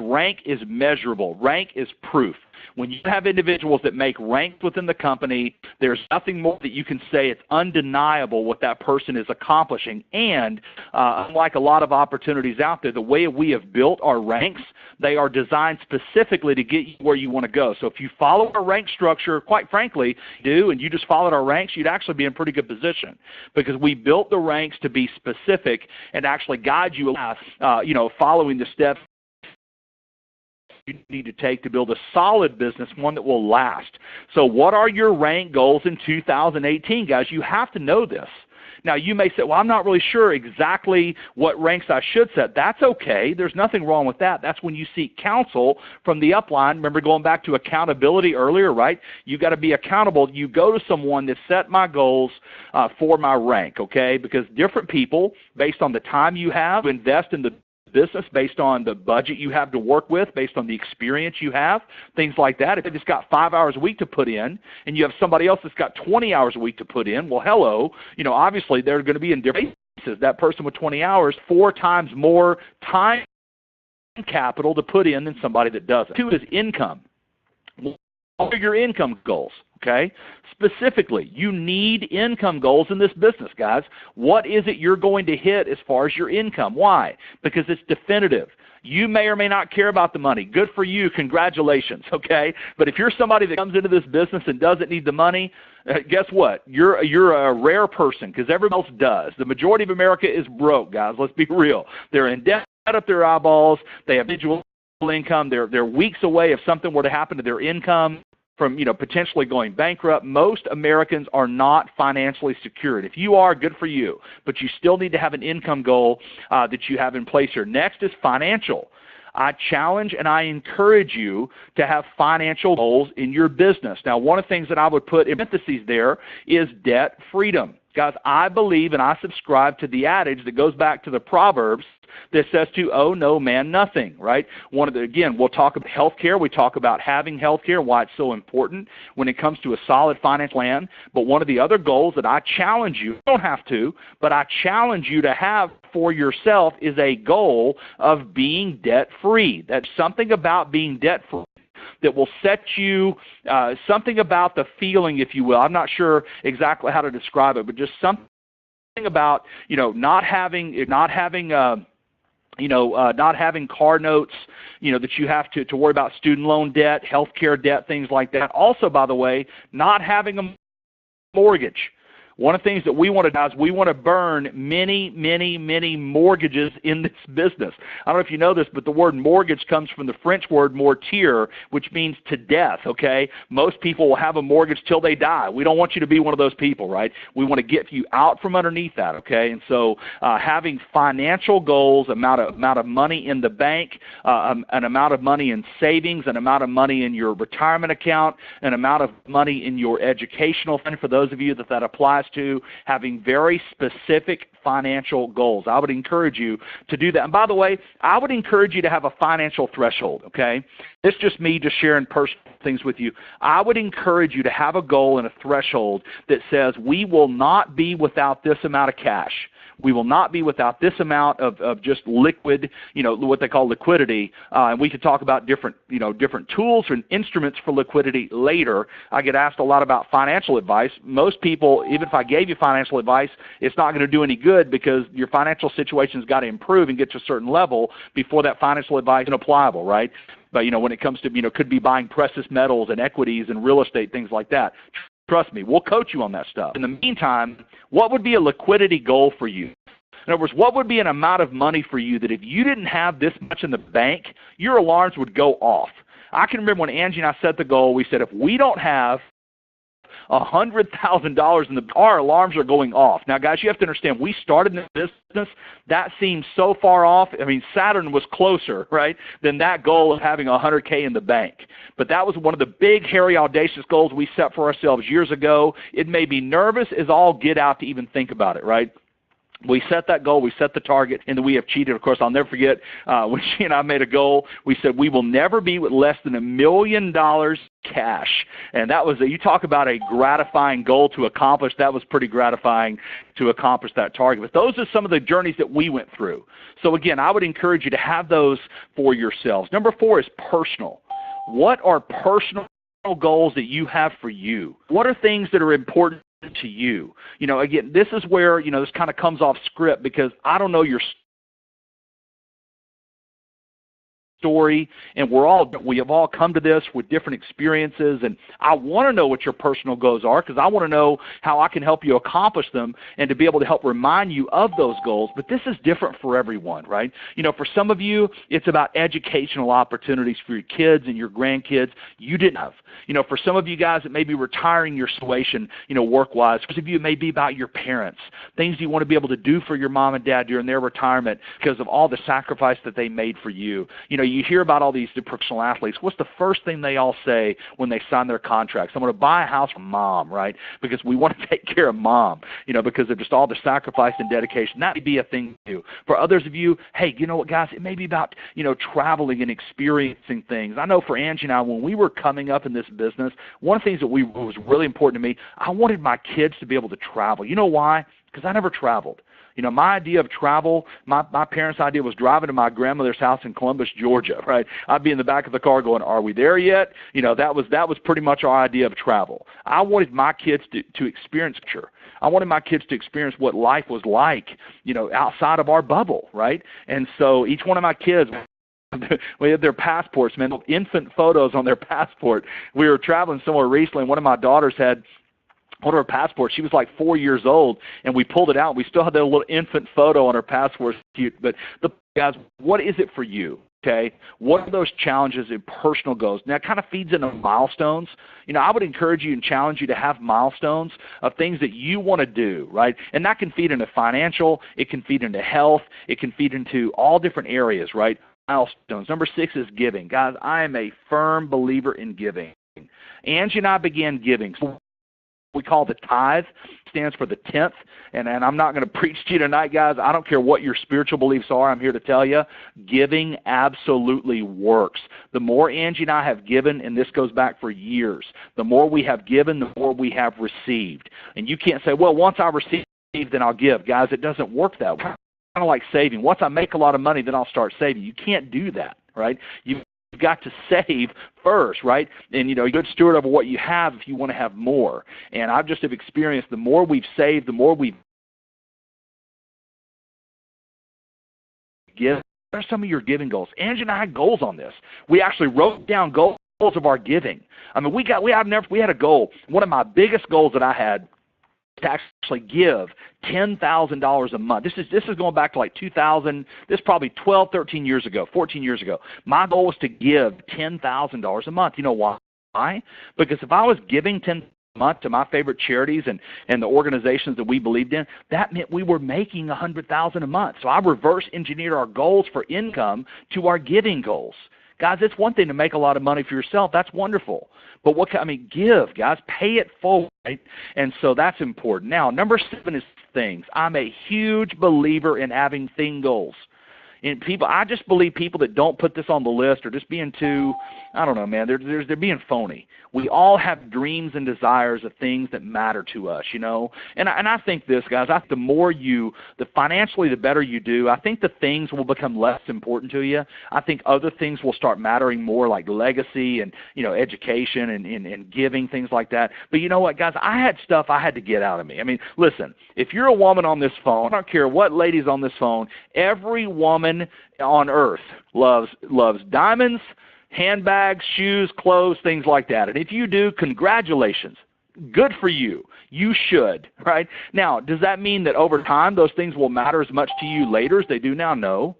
Rank is measurable. Rank is proof. When you have individuals that make ranks within the company, there's nothing more that you can say. It's undeniable what that person is accomplishing. And unlike a lot of opportunities out there, the way we have built our ranks, they are designed specifically to get you where you want to go. So if you follow our rank structure, quite frankly, and you just followed our ranks, you'd actually be in pretty good position, because we built the ranks to be specific and actually guide you, following the steps you need to take to build a solid business, one that will last. So what are your rank goals in 2018, guys? You have to know this. Now, you may say, well, I'm not really sure exactly what ranks I should set. That's okay. There's nothing wrong with that. That's when you seek counsel from the upline. Remember going back to accountability earlier, right? You've got to be accountable. You go to someone that set my goals for my rank, okay? Because different people, based on the time you have, invest in the business, based on the budget you have to work with, based on the experience you have, things like that. If they've just got 5 hours a week to put in, and you have somebody else that's got 20 hours a week to put in, well, hello, obviously they're going to be in different places. That person with 20 hours, 4 times more time capital to put in than somebody that doesn't. 2 is income. What are your income goals? Okay? Specifically, you need income goals in this business, guys. What is it you're going to hit as far as your income? Why? Because it's definitive. You may or may not care about the money. Good for you. Congratulations, okay? But if you're somebody that comes into this business and doesn't need the money, guess what? You're a rare person, because everyone else does. The majority of America is broke, guys. Let's be real. They're in debt up their eyeballs. They have individual income. They're weeks away if something were to happen to their income from potentially going bankrupt. Most Americans are not financially secured. If you are, good for you, but you still need to have an income goal that you have in place here. Next is financial. I challenge and I encourage you to have financial goals in your business. Now, one of the things that I would put in parentheses there is debt freedom. Guys, I believe and I subscribe to the adage that goes back to the Proverbs that says to owe no man nothing, right? Again, we'll talk about healthcare. We talk about having healthcare, why it's so important when it comes to a solid finance plan. But one of the other goals that I challenge you, you don't have to, but I challenge you to have for yourself is a goal of being debt-free. That's something about being debt-free that will set you, something about the feeling, if you will. I'm not sure exactly how to describe it, but just something about, not having car notes, that you have to worry about student loan debt, healthcare debt, things like that. Also, by the way, not having a mortgage. One of the things that we want to do is we want to burn many, many, many mortgages in this business. I don't know if you know this, but the word mortgage comes from the French word mortier, which means to death, okay? Most people will have a mortgage till they die. We don't want you to be one of those people, right? We want to get you out from underneath that, okay? And so having financial goals, amount of money in the bank, an amount of money in savings, an amount of money in your retirement account, an amount of money in your educational fund, for those of you that applies to, having very specific financial goals. I would encourage you to do that. And by the way, I would encourage you to have a financial threshold, okay? It's just me just sharing personal things with you. I would encourage you to have a goal and a threshold that says we will not be without this amount of cash. We will not be without this amount of just liquid, what they call liquidity. And we could talk about different tools and instruments for liquidity later. I get asked a lot about financial advice. Most people, even if I gave you financial advice, it's not going to do any good because your financial situation's got to improve and get to a certain level before that financial advice is applicable, right? But when it comes to could be buying precious metals and equities and real estate, things like that. Trust me, we'll coach you on that stuff. In the meantime, what would be a liquidity goal for you? In other words, what would be an amount of money for you that if you didn't have this much in the bank, your alarms would go off? I can remember when Angie and I set the goal, we said if we don't have $100,000 in our alarms are going off. Now, guys, you have to understand, we started in this business. That seems so far off. I mean, Saturn was closer, right, than that goal of having $100K in the bank. But that was one of the big, hairy, audacious goals we set for ourselves years ago. It made me nervous as all get out to even think about it, right? We set that goal, we set the target, and then we have cheated. Of course, I'll never forget when she and I made a goal, we said we will never be with less than $1 million cash. And that was, you talk about a gratifying goal to accomplish, that was pretty gratifying to accomplish that target. But those are some of the journeys that we went through. So again, I would encourage you to have those for yourselves. Number 4 is personal. What are personal goals that you have for you? What are things that are important to you? Again, this is where, this kind of comes off script because I don't know your story, and we have all come to this with different experiences, and I want to know what your personal goals are because I want to know how I can help you accomplish them and to be able to help remind you of those goals. But this is different for everyone, right? For some of you, it's about educational opportunities for your kids and your grandkids you didn't have. For some of you guys, it may be retiring your situation, work-wise. For some of you, it may be about your parents, things you want to be able to do for your mom and dad during their retirement because of all the sacrifice that they made for you. You hear about all these professional athletes. What's the first thing they all say when they sign their contracts? I'm going to buy a house for mom, right? Because we want to take care of mom, because of just all the sacrifice and dedication. That may be a thing to do. For others of you, hey, you know what, guys? It may be about, traveling and experiencing things. I know for Angie and I, when we were coming up in this business, one of the things that was really important to me, I wanted my kids to be able to travel. You know why? Because I never traveled. My idea of travel, my parents' idea was driving to my grandmother's house in Columbus, Georgia, right? I'd be in the back of the car going, are we there yet? That was pretty much our idea of travel. I wanted my kids to experience culture. I wanted my kids to experience what life was like, outside of our bubble, right? And so each one of my kids, we had their passports, man, infant photos on their passport. We were traveling somewhere recently, and one of my daughters had on her passport. She was like 4 years old, and we pulled it out. We still had that little infant photo on her passport. Cute. But guys, what is it for you? Okay, what are those challenges and personal goals? Now, it kind of feeds into milestones. I would encourage you and challenge you to have milestones of things that you want to do, right? And that can feed into financial, it can feed into health, it can feed into all different areas, right? Milestones. Number 6 is giving. Guys, I am a firm believer in giving. Angie and I began giving. So we call the tithe, stands for the 10th, and I'm not going to preach to you tonight, guys. I don't care what your spiritual beliefs are. I'm here to tell you, giving absolutely works. The more Angie and I have given, and this goes back for years, the more we have given, the more we have received. And you can't say, well, once I receive, then I'll give. Guys, it doesn't work that way. Kind of like saving. Once I make a lot of money, then I'll start saving. You can't do that, right? You've got to save first, right? And, you're a good steward over what you have if you want to have more. And I just have experienced the more we've saved, the more we've given. What are some of your giving goals? Angie and I had goals on this. We actually wrote down goals of our giving. I mean, we had a goal. One of my biggest goals that I had to actually give $10,000 a month. This is going back to like 2000. This is probably 12, 13 years ago, 14 years ago. My goal was to give $10,000 a month. You know why? Because if I was giving $10,000 a month to my favorite charities and the organizations that we believed in, that meant we were making $100,000 a month. So I reverse engineered our goals for income to our giving goals. Guys, it's one thing to make a lot of money for yourself. That's wonderful. But give, guys. Pay it forward, right? And so that's important. Now, number 7 is things. I'm a huge believer in having thing goals. And people, I just believe people that don't put this on the list are just being too, I don't know, man, they're being phony. We all have dreams and desires of things that matter to us, you know. And I think this, guys, the more financially the better you do, I think the things will become less important to you. I think other things will start mattering more, like legacy and, you know, education and giving, things like that. But you know what, guys, I had stuff I had to get out of me. I mean, listen, if you're a woman on this phone, I don't care what ladies on this phone, every woman on earth loves diamonds, handbags, shoes, clothes, things like that. And if you do, congratulations. Good for you. You should, right? Now, does that mean that over time those things will matter as much to you later as they do now? No.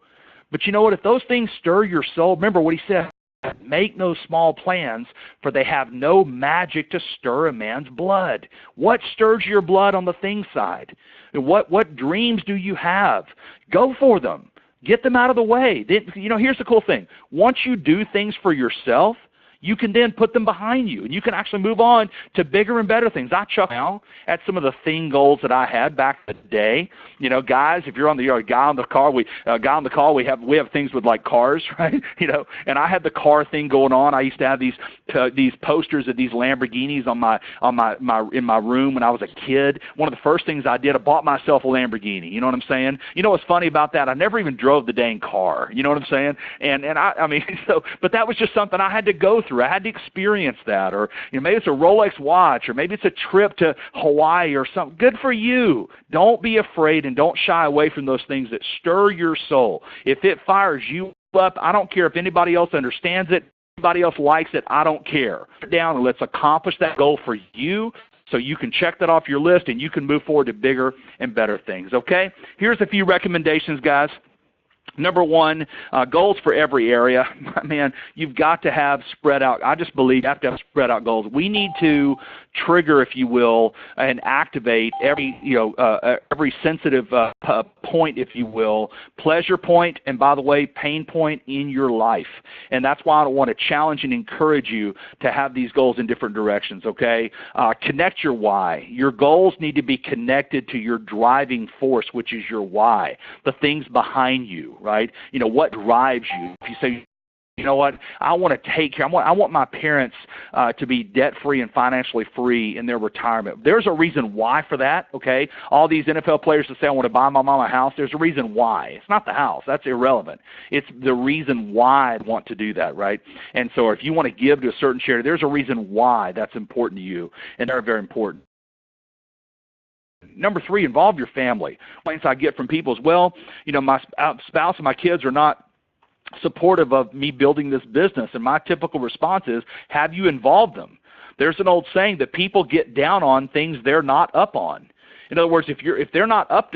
But you know what? If those things stir your soul, remember what he said, make no small plans, for they have no magic to stir a man's blood. What stirs your blood on the things side? What dreams do you have? Go for them. Get them out of the way. You know, here's the cool thing. Once you do things for yourself, you can then put them behind you, and you can actually move on to bigger and better things. I chuckle now at some of the thing goals that I had back in the day. You know, guys, if you're on the guy on the call, we have things with like cars, right? You know, and I had the car thing going on. I used to have these posters of these Lamborghinis in my room when I was a kid. One of the first things I did, I bought myself a Lamborghini. You know what I'm saying? You know what's funny about that? I never even drove the dang car. You know what I'm saying? And I mean, so, but that was just something I had to go through. I had to experience that, or you know, maybe it's a Rolex watch, or maybe it's a trip to Hawaii or something. Good for you. Don't be afraid and don't shy away from those things that stir your soul. If it fires you up, I don't care if anybody else understands it, anybody else likes it, I don't care. Sit down and let's accomplish that goal for you, so you can check that off your list and you can move forward to bigger and better things, okay? Here's a few recommendations, guys. Number one, goals for every area. Man, you've got to have spread out. I just believe you have to have spread out goals. We need to trigger, if you will, and activate every sensitive point, if you will, pleasure point, and by the way, pain point in your life. And that's why I want to challenge and encourage you to have these goals in different directions, okay? Connect your why. Your goals need to be connected to your driving force, which is your why, the things behind you, right? You know, what drives you. If you say, you know what, I want to take care, I want my parents to be debt-free and financially free in their retirement. There's a reason why for that, okay? All these NFL players that say, I want to buy my mom a house, there's a reason why. It's not the house. That's irrelevant. It's the reason why I want to do that, right? And so if you want to give to a certain charity, there's a reason why that's important to you, and they're very important. Number three, involve your family. Complaints I get from people is, well, you know, my spouse and my kids are not supportive of me building this business, and my typical response is, have you involved them? There's an old saying that people get down on things they're not up on. In other words, if they're not up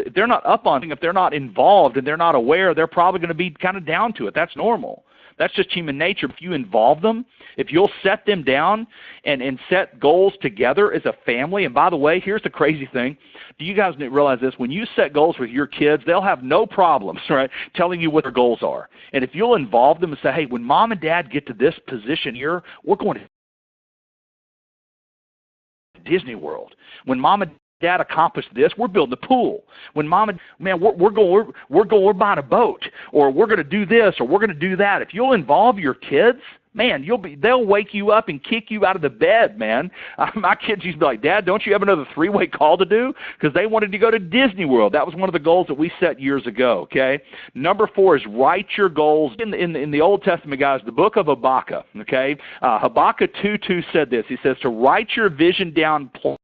on things, if they're not involved and they're not aware, they're probably going to be kind of down to it. That's normal. That's just human nature. If you involve them, if you'll set them down and set goals together as a family, and by the way, here's the crazy thing. Do you guys realize this? When you set goals with your kids, they'll have no problems, right, telling you what their goals are. And if you'll involve them and say, hey, when mom and dad get to this position here, we're going to Disney World. When mom and dad accomplished this, we're building a pool. When mom and man, we're buying a boat, or we're going to do this, or we're going to do that. If you'll involve your kids, man, they'll wake you up and kick you out of the bed, man. My kids used to be like, Dad, don't you have another three-way call to do? Because they wanted to go to Disney World. That was one of the goals that we set years ago, okay? Number four is write your goals. In the Old Testament, guys, the book of Habakkuk, okay? Habakkuk 2:2 said this. He says to write your vision down plain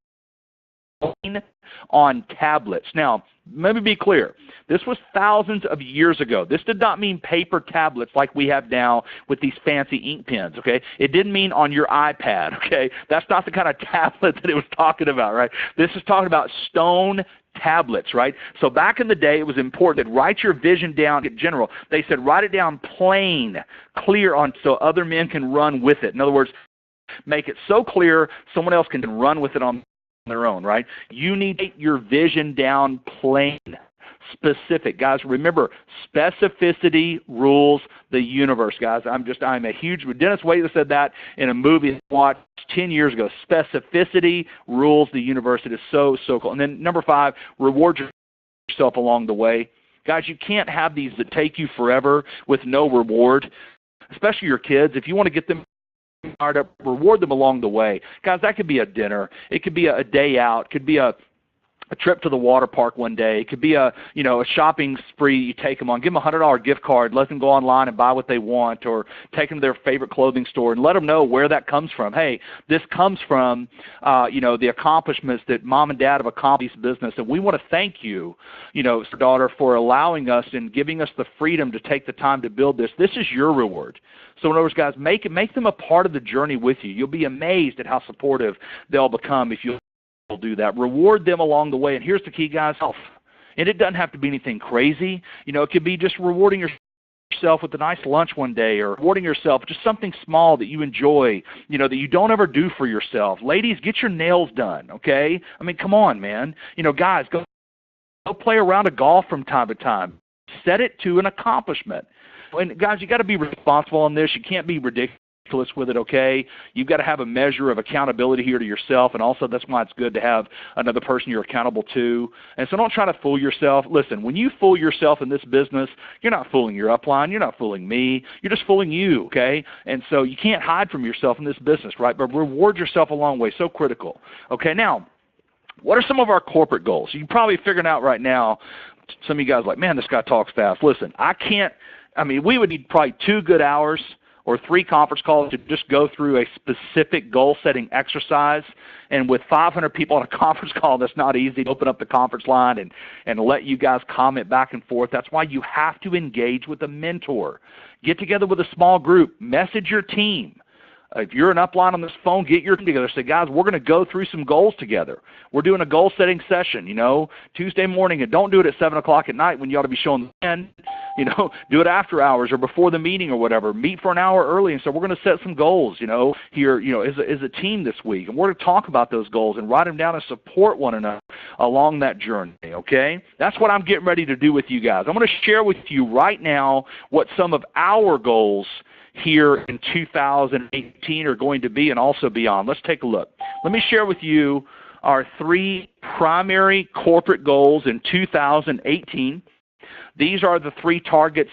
on tablets. Now, let me be clear. This was thousands of years ago. This did not mean paper tablets like we have now with these fancy ink pens, okay? It didn't mean on your iPad, okay? That's not the kind of tablet that it was talking about, right? This is talking about stone tablets, right? So back in the day, it was important to write your vision down in general. They said write it down plain, clear, on so other men can run with it. In other words, make it so clear someone else can run with it on their own, right? You need to get your vision down plain, specific. Guys, remember, specificity rules the universe, guys. I'm a huge, Dennis Waitley said that in a movie I watched 10 years ago. Specificity rules the universe. It is so, so cool. And then number five, reward yourself along the way. Guys, you can't have these that take you forever with no reward, especially your kids. If you want to get them fired up, reward them along the way. Guys, that could be a dinner. It could be a day out. It could be a trip to the water park one day. It could be a shopping spree you take them on. Give them a $100 gift card. Let them go online and buy what they want, or take them to their favorite clothing store and let them know where that comes from. Hey, this comes from, the accomplishments that mom and dad have accomplished in business, and we want to thank you, daughter, for allowing us and giving us the freedom to take the time to build this. This is your reward. So in other words, guys, make them a part of the journey with you. You'll be amazed at how supportive they'll become if you do that. Reward them along the way. And here's the key, guys, health. And it doesn't have to be anything crazy. It could be just rewarding yourself with a nice lunch one day, or rewarding yourself just something small that you enjoy, that you don't ever do for yourself. Ladies, get your nails done, okay? I mean, come on, man. Guys, go play a round of golf from time to time. Set it to an accomplishment. And guys, you got to be responsible on this. You can't be ridiculous with it, okay? You've got to have a measure of accountability here to yourself, and also that's why it's good to have another person you're accountable to. And so don't try to fool yourself. Listen, when you fool yourself in this business, you're not fooling your upline. You're not fooling me. You're just fooling you, okay? And so you can't hide from yourself in this business, right? But reward yourself along the way. So critical. Okay, now, what are some of our corporate goals? You're probably figuring out right now, some of you guys are like, man, this guy talks fast. Listen, we would need probably 2 good hours or 3 conference calls to just go through a specific goal-setting exercise. And with 500 people on a conference call, that's not easy to open up the conference line and let you guys comment back and forth. That's why you have to engage with a mentor. Get together with a small group. Message your team. If you're an upline on this phone, get your team together. Say, guys, we're going to go through some goals together. We're doing a goal-setting session, Tuesday morning, and don't do it at 7 o'clock at night when you ought to be showing the end. Do it after hours or before the meeting or whatever. Meet for an hour early, and so we're going to set some goals, here, as a team this week. And we're going to talk about those goals and write them down and support one another along that journey, okay? That's what I'm getting ready to do with you guys. I'm going to share with you right now what some of our goals here in 2018 are going to be, and also beyond. Let's take a look. Let me share with you our 3 primary corporate goals in 2018. These are the 3 targets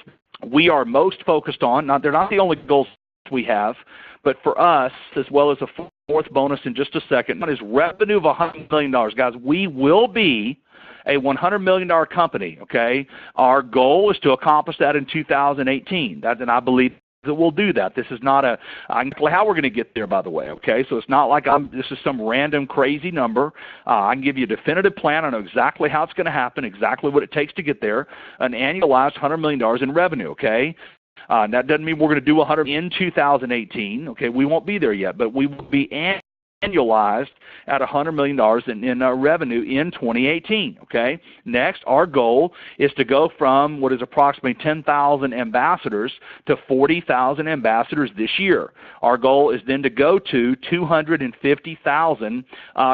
we are most focused on. Now, they're not the only goals we have, but for us, as well as a 4th bonus in just a second, one is revenue of $100 million. Guys, we will be a $100 million company, okay? Our goal is to accomplish that in 2018, and I believe that we'll do that. This is not how we're going to get there, by the way, okay? So it's not like this is some random crazy number. I can give you a definitive plan. I know exactly how it's going to happen, exactly what it takes to get there, an annualized $100 million in revenue, okay? That doesn't mean we're going to do 100 in 2018, okay? We won't be there yet, but we will be annualized at $100 million in revenue in 2018, okay? Next, our goal is to go from what is approximately 10,000 ambassadors to 40,000 ambassadors this year. Our goal is then to go to 250,000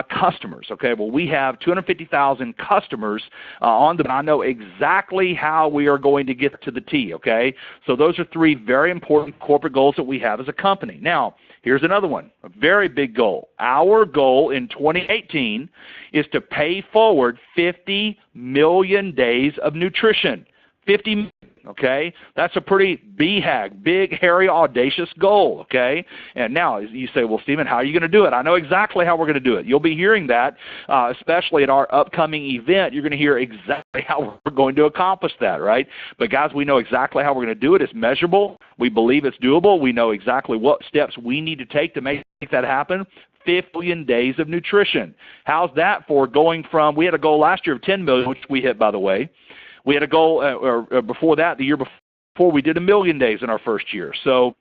customers, okay? Well, we have 250,000 customers and I know exactly how we are going to get to the T, okay? So those are 3 very important corporate goals that we have as a company. Now, here's another one, a very big goal. Our goal in 2018 is to pay forward 50 million days of nutrition. 50 million, okay? That's a pretty BHAG, big, hairy, audacious goal, okay? And now you say, well, Stephen, how are you going to do it? I know exactly how we're going to do it. You'll be hearing that, especially at our upcoming event. You're going to hear exactly how we're going to accomplish that, right? But, guys, we know exactly how we're going to do it. It's measurable. We believe it's doable. We know exactly what steps we need to take to make that happen. 50 million days of nutrition. How's that for going from, we had a goal last year of 10 million, which we hit, by the way. We had a goal, or before that, the year before, we did 1 million days in our first year. So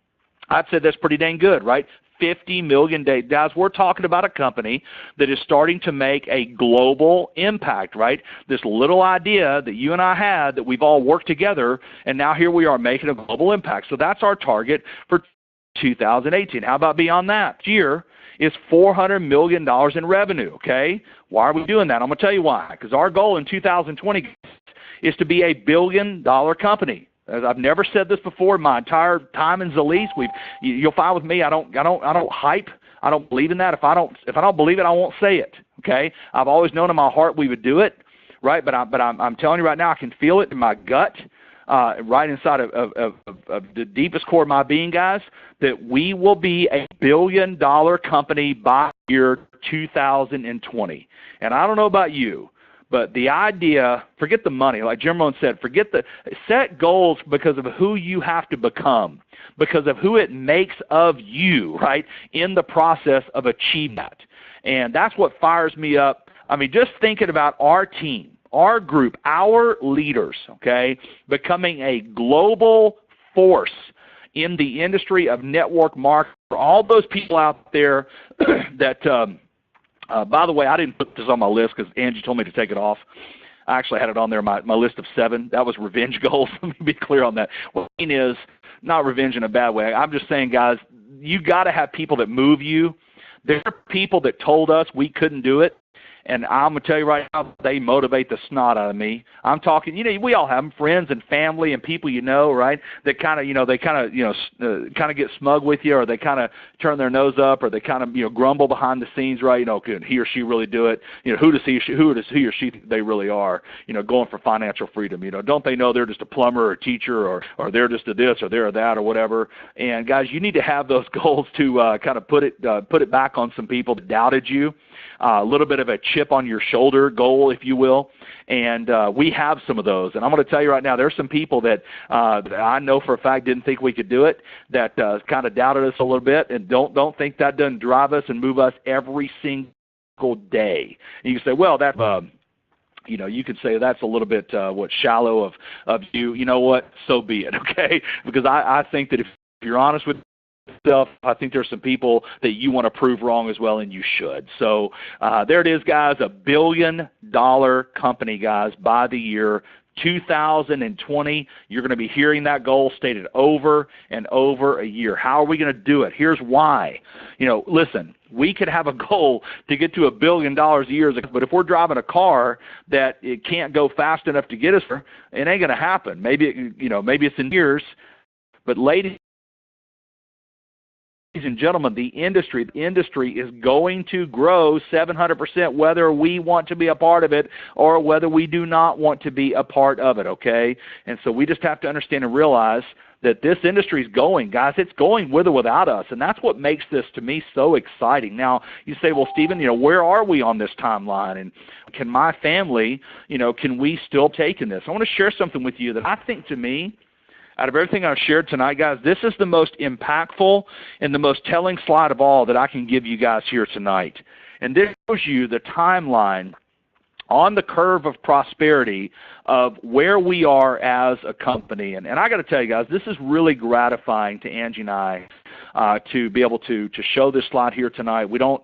I'd say that's pretty dang good, right? 50 million days. Guys, we're talking about a company that is starting to make a global impact, right? This little idea that you and I had that we've all worked together, and now here we are making a global impact. So that's our target for 2018. How about beyond that? This year is $400 million in revenue, okay? Why are we doing that? I'm going to tell you why. Because our goal in 2020 is to be a billion-dollar company. As I've never said this before in my entire time in Zalise. You'll find with me, I don't hype. I don't believe in that. If I don't believe it, I won't say it. Okay? I've always known in my heart we would do it. right? But I'm telling you right now, I can feel it in my gut, right inside of the deepest core of my being, guys, that we will be a billion-dollar company by year 2020. And I don't know about you, but the idea, forget the money, like Jim Rohn said, set goals because of who you have to become, because of who it makes of you, right, in the process of achieving that. And that's what fires me up. I mean, just thinking about our team, our group, our leaders, okay, becoming a global force in the industry of network marketing. For all those people out there that, by the way, I didn't put this on my list because Angie told me to take it off. I actually had it on there, my list of 7. That was revenge goals. Let me be clear on that. What I mean is not revenge in a bad way. I'm just saying, guys, you got to have people that move you. There are people that told us we couldn't do it. And I'm going to tell you right now, they motivate the snot out of me. I'm talking, we all have them, friends and family and people right, that kind of get smug with you, or they kind of turn their nose up, or they kind of, grumble behind the scenes, right? Could he or she really do it? Who does he or she think they really are, going for financial freedom? Don't they know they're just a plumber or a teacher, or they're just a this or they're a that or whatever? And guys, you need to have those goals to kind of put it back on some people that doubted you. A little bit of a chip on your shoulder goal, if you will, and we have some of those. And I'm going to tell you right now, there's some people that I know for a fact didn't think we could do it, that kind of doubted us a little bit, and don't think that doesn't drive us and move us every single day. And you can say, well, that you could say that's a little bit shallow of you. You know what? So be it, okay? Because I think that if you're honest with yourself, I think there's some people that you want to prove wrong as well, and you should. So there it is, guys, a billion-dollar company, guys, by the year 2020. You're going to be hearing that goal stated over and over a year. How are we going to do it? Here's why. Listen, we could have a goal to get to $1 billion a year, but if we're driving a car that it can't go fast enough to get us there, it ain't going to happen. Maybe maybe it's in years, but ladies and gentlemen, the industry is going to grow 700%, whether we want to be a part of it or whether we do not want to be a part of it, okay? And so we just have to understand and realize that this industry is going, guys. It's going with or without us, and that's what makes this, to me, so exciting. Now, you say, well, Stephen, where are we on this timeline, and can my family, can we still take in this? I want to share something with you that I think, to me, out of everything I've shared tonight, guys, this is the most impactful and the most telling slide of all that I can give you guys here tonight. And this shows you the timeline on the curve of prosperity of where we are as a company. And I got to tell you, guys, this is really gratifying to Angie and I to be able to show this slide here tonight. We don't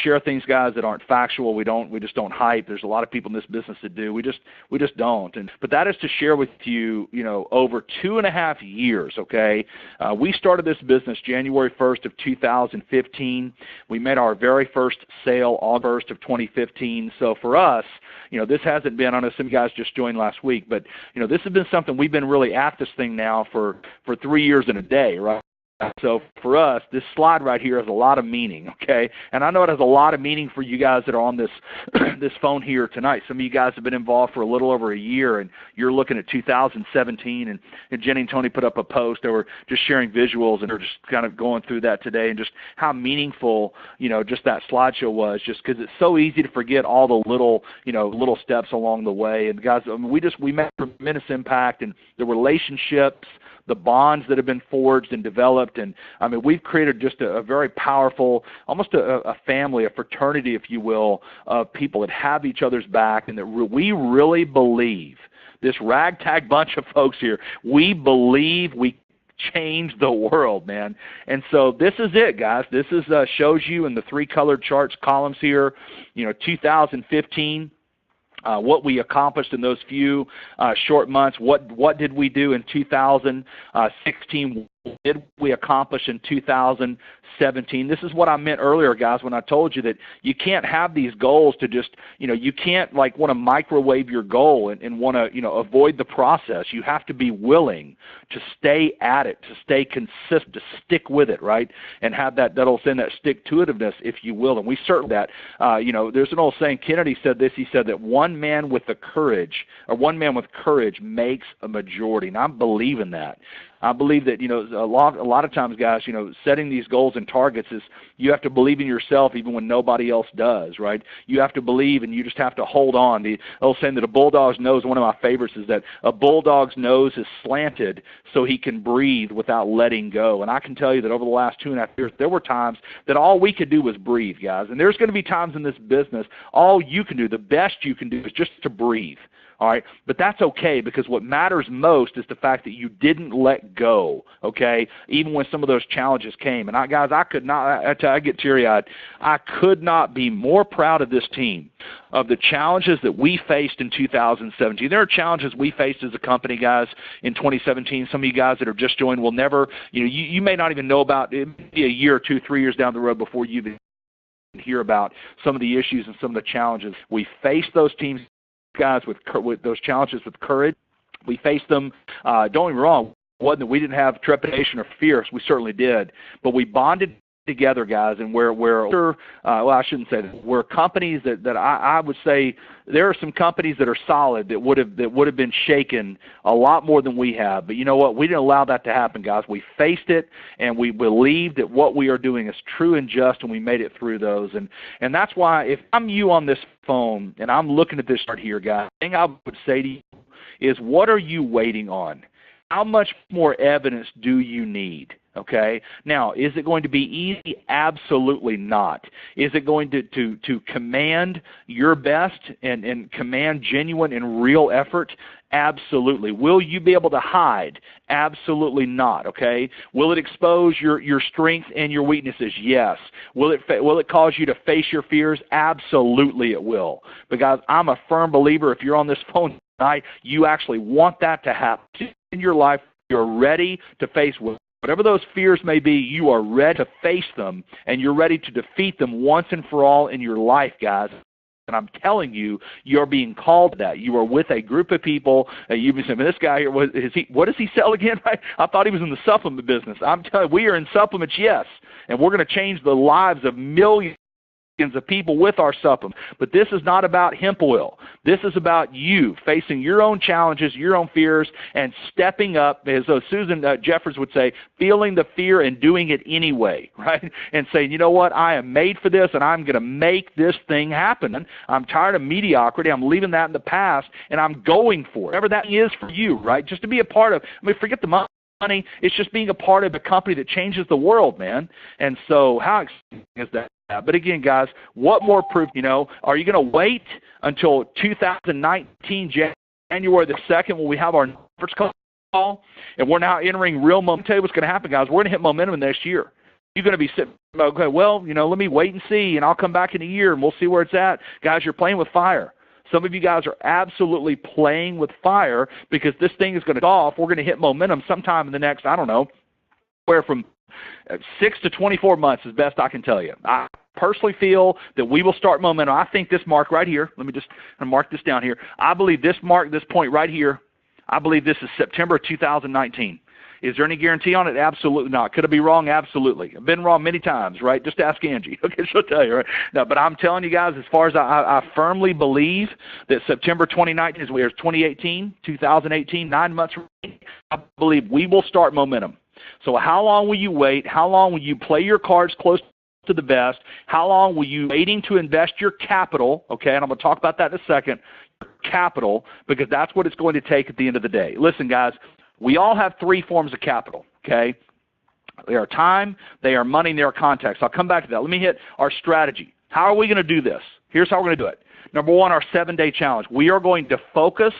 share things, guys, that aren't factual. We just don't hype. There's a lot of people in this business that do. We just don't. But that is to share with you, over 2.5 years. Okay, we started this business January 1st of 2015. We made our very first sale August 1st of 2015. So for us, this hasn't been, I know some guys just joined last week, but this has been something we've been really at this thing now for 3 years and a day, right? So for us, this slide right here has a lot of meaning, okay? And I know it has a lot of meaning for you guys that are on this this phone here tonight. Some of you guys have been involved for a little over a year, and you're looking at 2017, and Jenny and Tony put up a post. They were just sharing visuals, and they're just kind of going through that today, and just how meaningful, just that slideshow was, just because it's so easy to forget all the little steps along the way. And guys, we made tremendous impact, and the relationships, the bonds that have been forged and developed, and we've created just a very powerful, almost a family, a fraternity, if you will, of people that have each other's back, and that we really believe, this ragtag bunch of folks here, we believe we change the world, man. And so this is it, guys. This is shows you in the 3 colored charts columns here, 2015. What we accomplished in those few short months. What did we do in 2016? did we accomplish in 2017? This is what I meant earlier, guys, when I told you that you can't have these goals to just, you can't like want to microwave your goal and want to, avoid the process. You have to be willing to stay at it, to stay consistent, to stick with it, right? And have that old saying, that stick-to-itiveness, if you will. And we certainly that. There's an old saying, Kennedy said this, he said that one man with courage makes a majority. And I believe in that. I believe that, a lot of times, guys, setting these goals and targets is you have to believe in yourself even when nobody else does, right? You have to believe, and you just have to hold on. The old saying that a bulldog's nose, one of my favorites, is that a bulldog's nose is slanted so he can breathe without letting go. And I can tell you that over the last 2.5 years, there were times that all we could do was breathe, guys. And there's going to be times in this business, all you can do, the best you can do is just to breathe. All right, but that's okay, because what matters most is the fact that you didn't let go, okay, even when some of those challenges came. And guys, I could not, I get teary-eyed, I could not be more proud of this team, of the challenges that we faced in 2017. There are challenges we faced as a company, guys, in 2017. Some of you guys that are just joined will never, you may not even know about it. It'll be a year or 2, 3 years down the road before you even hear about some of the issues and some of the challenges. We faced those teams, guys, with those challenges with courage. We faced them, don't get me wrong, wasn't that we didn't have trepidation or fear. We certainly did, but we bonded together, guys, and I shouldn't say that. We're companies that I would say there are some companies that are solid that would have been shaken a lot more than we have. But you know what? We didn't allow that to happen, guys. We faced it, and we believed that what we are doing is true and just, and we made it through those. And that's why if I'm you on this phone and I'm looking at this chart here, guys, the thing I would say to you is, what are you waiting on? How much more evidence do you need? Okay. Now, is it going to be easy? Absolutely not. Is it going to command your best and command genuine and real effort? Absolutely. Will you be able to hide? Absolutely not. Okay. Will it expose your strength and your weaknesses? Yes. Will it cause you to face your fears? Absolutely, it will. But guys, I'm a firm believer. If you're on this phone tonight, you actually want that to happen in your life. You're ready to face whatever those fears may be. You are ready to face them, and you're ready to defeat them once and for all in your life, guys. And I'm telling you, you're being called to that. You are with a group of people. You've been saying, this guy here, what does he sell again? I thought he was in the supplement business. I'm telling you, we are in supplements, yes, and we're going to change the lives of millions of people with our supplements. But this is not about hemp oil. This is about you facing your own challenges, your own fears, and stepping up, as Susan Jeffers would say, feeling the fear and doing it anyway, right? And saying, you know what, I am made for this, and I'm going to make this thing happen. I'm tired of mediocrity. I'm leaving that in the past, and I'm going for it. Whatever that is for you, right? Just to be a part of, forget the money. It's just being a part of a company that changes the world, man. And so how exciting is that? But again, guys, what more proof, are you going to wait until 2019, January the 2nd, when we have our first call, and we're now entering real momentum? I'll tell you what's going to happen, guys. We're going to hit momentum next year. You're going to be sitting, okay, well, let me wait and see, and I'll come back in a year, and we'll see where it's at. Guys, you're playing with fire. Some of you guys are absolutely playing with fire, because this thing is going to go off. We're going to hit momentum sometime in the next, I don't know, where from 6 to 24 months is best I can tell you. I personally feel that we will start momentum. I think this mark right here, let me just mark this down here. I believe this point right here, I believe this is September 2019. Is there any guarantee on it? Absolutely not. Could I be wrong? Absolutely. I've been wrong many times, right? Just ask Angie. Okay, she'll tell you, right? No, but I'm telling you guys, as far as I firmly believe that September 2019 is 2018, 9 months from now, I believe we will start momentum. So how long will you wait? How long will you play your cards close to the vest? How long will you waiting to invest your capital? Okay, and I'm going to talk about that in a second. Capital, because that's what it's going to take at the end of the day. Listen, guys, we all have 3 forms of capital, okay? They are time, they are money, and they are context. I'll come back to that. Let me hit our strategy. How are we going to do this? Here's how we're going to do it. Number 1, our 7-day challenge. We are going to focus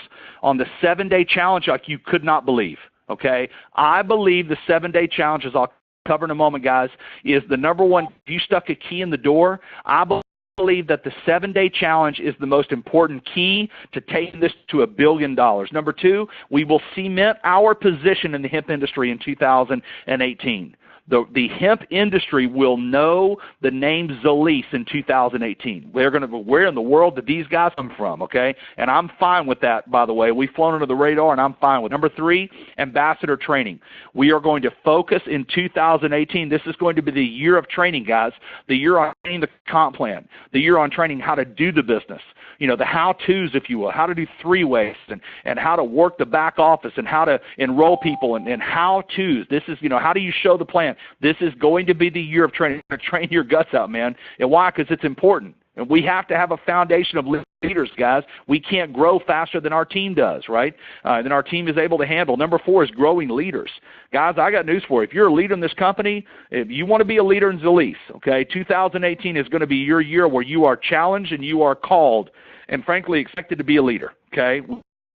on the 7-day challenge like you could not believe, okay? I believe the 7-day challenge, as I'll cover in a moment, guys, is the number 1. If you stuck a key in the door, I believe that the 7-day challenge is the most important key to taking this to $1 billion. Number two, we will cement our position in the hemp industry in 2018. The hemp industry will know the name Zalise in 2018. Where in the world did these guys come from, okay? And I'm fine with that, by the way. We've flown under the radar, and I'm fine with it. Number three, ambassador training. We are going to focus in 2018. This is going to be the year of training, guys, the year on training the comp plan, the year on training how to do the business, you know, the how-tos, if you will, how to do three-ways and how to work the back office and how to enroll people and how-tos. This is, you know, how do you show the plan? This is going to be the year of training. You're going to train your guts out, man. And why? Because it's important. And we have to have a foundation of leaders, guys. We can't grow faster than our team does, right? Than our team is able to handle. Number four is growing leaders. Guys, I got news for you. If you're a leader in this company, if you want to be a leader in Zalise, okay, 2018 is going to be your year where you are challenged and you are called and, frankly, expected to be a leader, okay?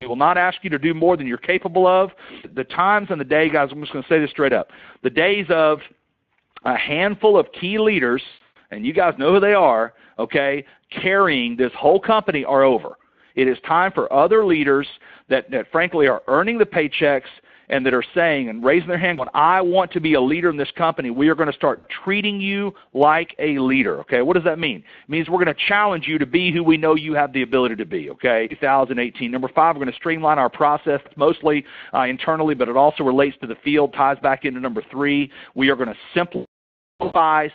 We will not ask you to do more than you're capable of. The times and the day, guys, I'm just going to say this straight up. The days of a handful of key leaders, and you guys know who they are, okay, carrying this whole company are over. It is time for other leaders that frankly are earning the paychecks and that are saying and raising their hand, when I want to be a leader in this company, we are going to start treating you like a leader, okay? What does that mean? It means we're going to challenge you to be who we know you have the ability to be, okay? 2018. Number five, we're going to streamline our process mostly internally, but it also relates to the field, ties back into number three. We are going to simplify,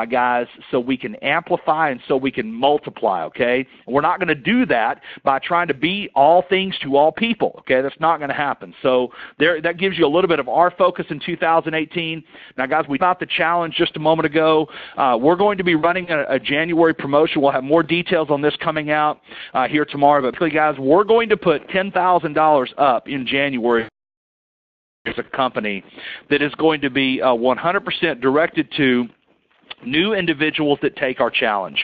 guys, so we can amplify and so we can multiply, okay? And we're not going to do that by trying to be all things to all people, okay? That's not going to happen. So that gives you a little bit of our focus in 2018. Now, guys, we about the challenge just a moment ago. We're going to be running a January promotion. We'll have more details on this coming out here tomorrow. But, guys, we're going to put $10,000 up in January. There's a company that is going to be 100% directed to new individuals that take our challenge.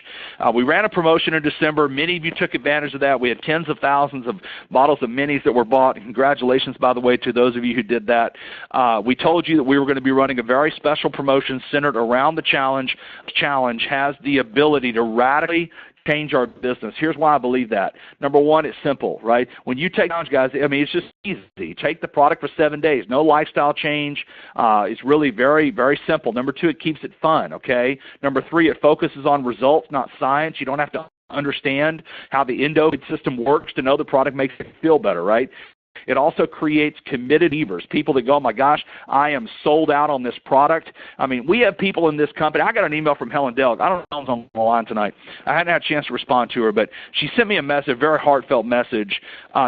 We ran a promotion in December. Many of you took advantage of that. We had tens of thousands of bottles of minis that were bought. Congratulations, by the way, to those of you who did that. We told you that we were going to be running a very special promotion centered around the challenge. The challenge has the ability to radically change our business. Here's why I believe that. Number one, it's simple, right? When you take challenge, guys, I mean, it's just easy. Take the product for 7 days. No lifestyle change. It's really very, very simple. Number two, it keeps it fun, okay? Number three, it focuses on results, not science. You don't have to understand how the endocrine system works to know the product makes you feel better, right? It also creates committed believers, people that go, oh my gosh, I am sold out on this product. I mean, we have people in this company. I got an email from Helen Dell. I don't know if on the line tonight. I hadn't had a chance to respond to her, but she sent me a message, a very heartfelt message.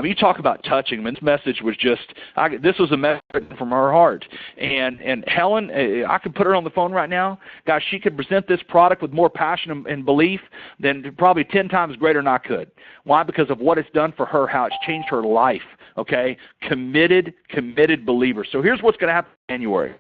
You talk about touching. I mean, this message was just, this was a message from her heart. And Helen, I could put her on the phone right now. Guys, she could present this product with more passion and belief than probably 10 times greater than I could. Why? Because of what it's done for her, how it's changed her life. Okay, committed believers. So here's what's going to happen in January.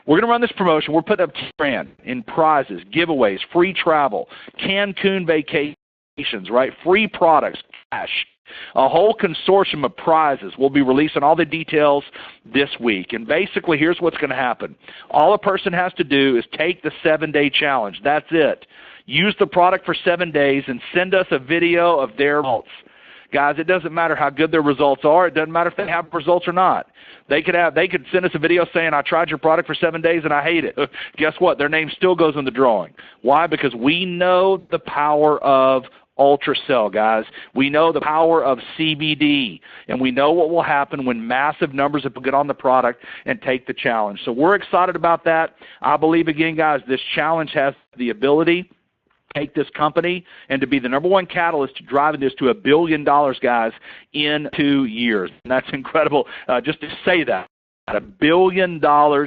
We're going to run this promotion. We're putting up $10,000 in prizes, giveaways, free travel, Cancun vacations, right? Free products, cash. A whole consortium of prizes. We'll be releasing all the details this week. And basically, here's what's going to happen. All a person has to do is take the 7-day challenge. That's it. Use the product for 7 days and send us a video of their results. Guys, it doesn't matter how good their results are. It doesn't matter if they have results or not. They could send us a video saying, I tried your product for 7 days and I hate it. Guess what? Their name still goes in the drawing. Why? Because we know the power of UltraCell, guys. We know the power of CBD, and we know what will happen when massive numbers of people get on the product and take the challenge. So we're excited about that. I believe, again, guys, this challenge has the ability take this company and to be the number one catalyst to driving this to $1 billion, guys, in 2 years. And that's incredible just to say that. $1 billion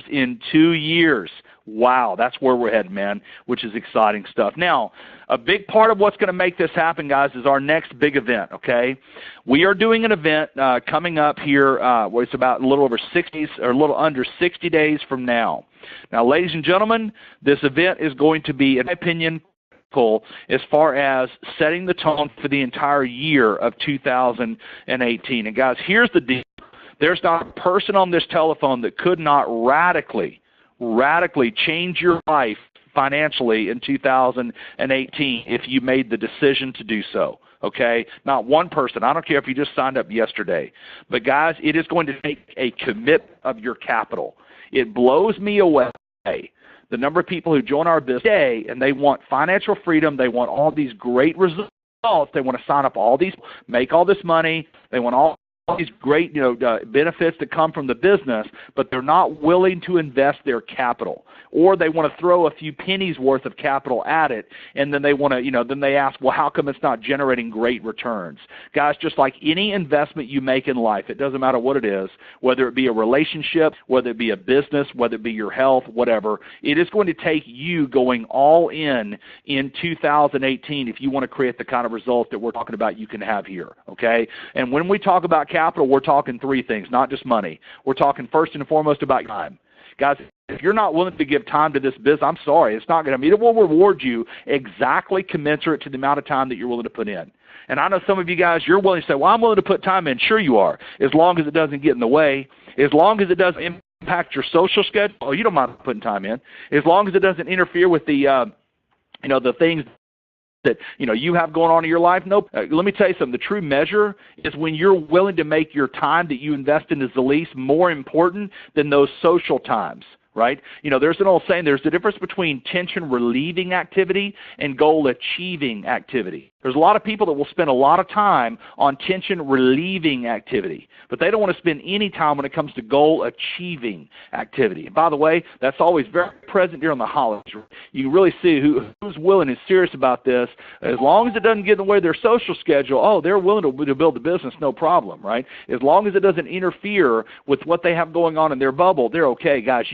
in 2 years. Wow, that's where we're headed, man, which is exciting stuff. Now, a big part of what's going to make this happen, guys, is our next big event, okay? We are doing an event coming up here where it's about a little over 60 or a little under 60 days from now. Now, ladies and gentlemen, this event is going to be, in my opinion, as far as setting the tone for the entire year of 2018. And guys, here's the deal. There's not a person on this telephone that could not radically radically change your life financially in 2018 if you made the decision to do so. Okay? Not one person. I don't care if you just signed up yesterday. But, guys, it is going to take a commitment of your capital. It blows me away, the number of people who join our business today, and they want financial freedom. They want all these great results. They want to sign up all these, make all this money. They want all these great benefits that come from the business, but they're not willing to invest their capital. Or they want to throw a few pennies worth of capital at it, and then they want to, then they ask, well, how come it's not generating great returns? Guys, just like any investment you make in life, it doesn't matter what it is, whether it be a relationship, whether it be a business, whether it be your health, whatever, it is going to take you going all in 2018 if you want to create the kind of results that we're talking about you can have here, okay? And when we talk about capital, we're talking three things, not just money. We're talking first and foremost about time. Guys, if you're not willing to give time to this business, I'm sorry, it's not going to. It will reward you exactly commensurate to the amount of time that you're willing to put in. And I know some of you guys, you're willing to say, well, I'm willing to put time in. Sure you are, as long as it doesn't get in the way, as long as it doesn't impact your social schedule. Oh, you don't mind putting time in. As long as it doesn't interfere with the, the things that you have going on in your life. Nope. Let me tell you something. The true measure is when you're willing to make your time that you invest in Zalise more important than those social times. Right? There's an old saying, there's the difference between tension-relieving activity and goal-achieving activity. There's a lot of people that will spend a lot of time on tension-relieving activity, but they don't want to spend any time when it comes to goal-achieving activity. And by the way, that's always very present during the holidays. You can really see who's willing and serious about this. As long as it doesn't get in the way of their social schedule, they're willing to build the business, no problem, right? As long as it doesn't interfere with what they have going on in their bubble, they're okay. Guys,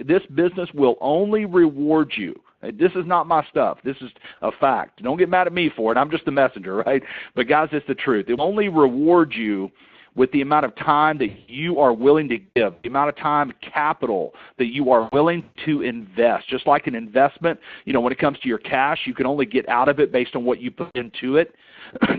this business will only reward you. This is not my stuff. This is a fact. Don't get mad at me for it. I'm just the messenger, right? But, guys, it's the truth. It will only reward you with the amount of time that you are willing to give, the amount of time, capital that you are willing to invest. Just like an investment, when it comes to your cash, you can only get out of it based on what you put into it.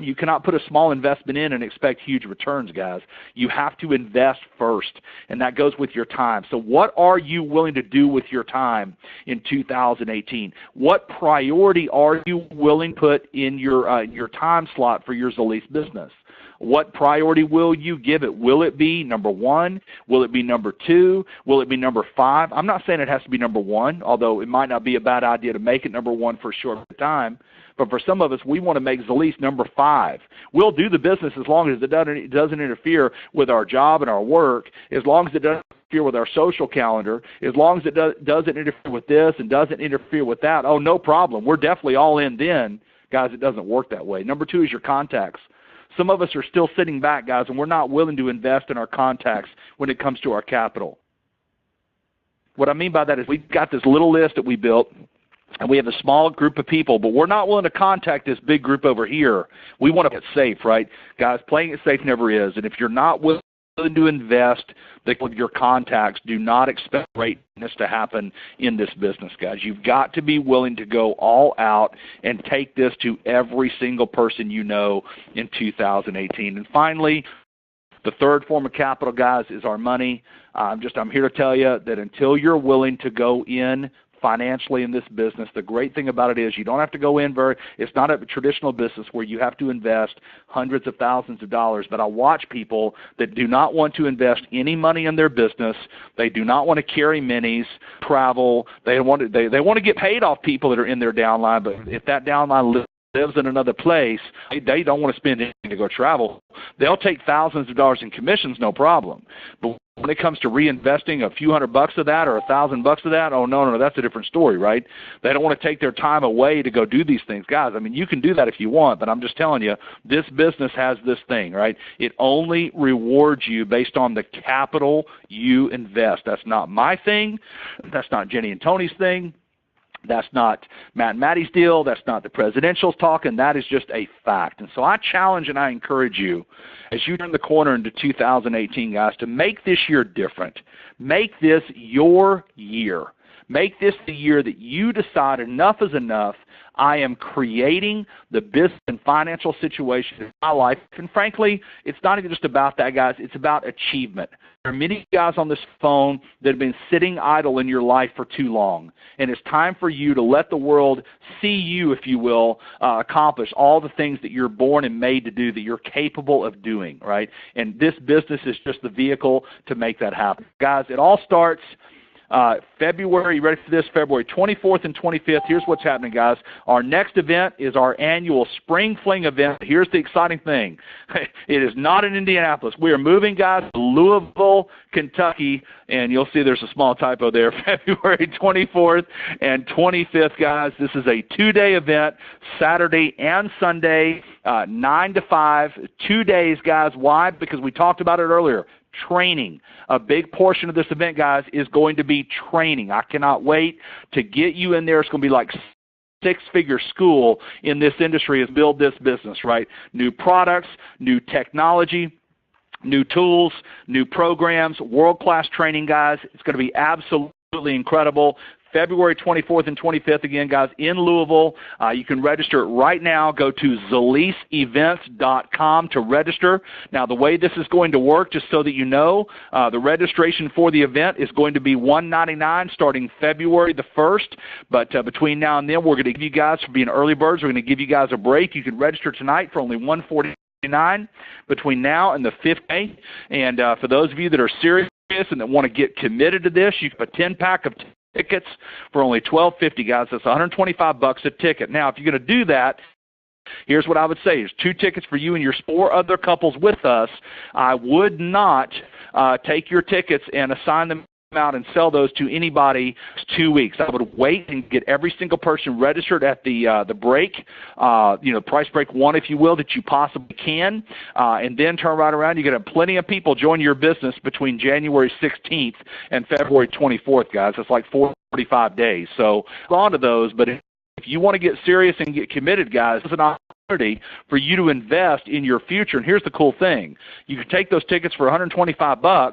You cannot put a small investment in and expect huge returns, guys. You have to invest first, and that goes with your time. So what are you willing to do with your time in 2018? What priority are you willing to put in your time slot for your Zalise business? What priority will you give it? Will it be number one? Will it be number two? Will it be number five? I'm not saying it has to be number one, although it might not be a bad idea to make it number one for a short time. But for some of us, we want to make Zalise number five. We'll do the business as long as it doesn't interfere with our job and our work, as long as it doesn't interfere with our social calendar, as long as it doesn't interfere with this and doesn't interfere with that. Oh, no problem. We're definitely all in then. Guys, it doesn't work that way. Number two is your contacts. Some of us are still sitting back, guys, and we're not willing to invest in our contacts when it comes to our capital. What I mean by that is we've got this little list that we built, and we have a small group of people, but we're not willing to contact this big group over here. We want to get safe, right? Guys, playing it safe never is. And if you're not willing to invest with your contacts, do not expect greatness to happen in this business, guys. You've got to be willing to go all out and take this to every single person you know in 2018. And finally, the third form of capital, guys, is our money. I'm here to tell you that until you're willing to go in financially in this business, the great thing about it is you don't have to go in it's not a traditional business where you have to invest hundreds of thousands of dollars. But I watch people that do not want to invest any money in their business. They do not want to carry minis, travel. They want to get paid off people that are in their downline, but if that downline lives in another place, they don't want to spend anything to go travel. They'll take thousands of dollars in commissions, no problem. But when it comes to reinvesting a few $100 of that or $1,000 of that, oh, no, that's a different story, right? They don't want to take their time away to go do these things. Guys, you can do that if you want, but I'm just telling you, this business has this thing, right? It only rewards you based on the capital you invest. That's not my thing. That's not Jenny and Tony's thing. That's not Matt and Maddie's deal. That's not the presidential's talking. That is just a fact. And so I challenge and I encourage you, as you turn the corner into 2018, guys, to make this year different. Make this your year. Make this the year that you decide enough is enough. I am creating the business and financial situation in my life. And frankly, it's not even just about that, guys. It's about achievement. There are many guys on this phone that have been sitting idle in your life for too long. And it's time for you to let the world see you, if you will, accomplish all the things that you're born and made to do, that you're capable of doing, right? And this business is just the vehicle to make that happen. Guys, it all starts February, you ready for this? February 24th and 25th. Here's what's happening, guys. Our next event is our annual Spring Fling event. Here's the exciting thing. It is not in Indianapolis. We are moving, guys, to Louisville, Kentucky, and you'll see there's a small typo there, February 24th and 25th, guys. This is a 2-day event, Saturday and Sunday, 9 to 5, 2 days, guys. Why? Because we talked about it earlier. Training. A big portion of this event, guys, is going to be training. I cannot wait to get you in there. It's going to be like six-figure school in this industry is build this business, right? New products, new technology, new tools, new programs, world-class training, guys. It's going to be absolutely incredible. February 24th and 25th, again, guys, in Louisville. You can register right now. Go to ZalisEvents.com to register. Now, the way this is going to work, just so that you know, the registration for the event is going to be $199 starting February the 1st. But between now and then, we're going to give you guys, for being early birds, we're going to give you guys a break. You can register tonight for only $149 between now and the 5th day. And for those of you that are serious and that want to get committed to this, you can have a 10-pack of tickets for only $12.50, guys. That's $125 a ticket. Now, if you're going to do that, here's what I would say. There's 2 tickets for you and your 4 other couples with us. I would not take your tickets and assign them out and sell those to anybody 2 weeks. I would wait and get every single person registered at the break, price break 1, if you will, that you possibly can, and then turn right around. You're going to have plenty of people join your business between January 16th and February 24th, guys. It's like 45 days. So on to those, but if you want to get serious and get committed, guys, it's an opportunity for you to invest in your future. And here's the cool thing. You can take those tickets for $125,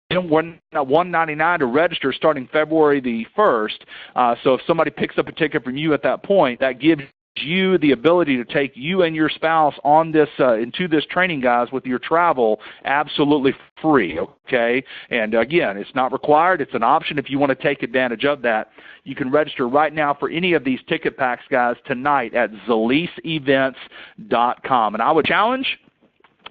$199 to register starting February the 1st. So if somebody picks up a ticket from you at that point, that gives you the ability to take you and your spouse on this into this training, guys, with your travel absolutely free, okay? And again, it's not required. It's an option if you want to take advantage of that. You can register right now for any of these ticket packs, guys, tonight at ZalisEvents.com. And I would challenge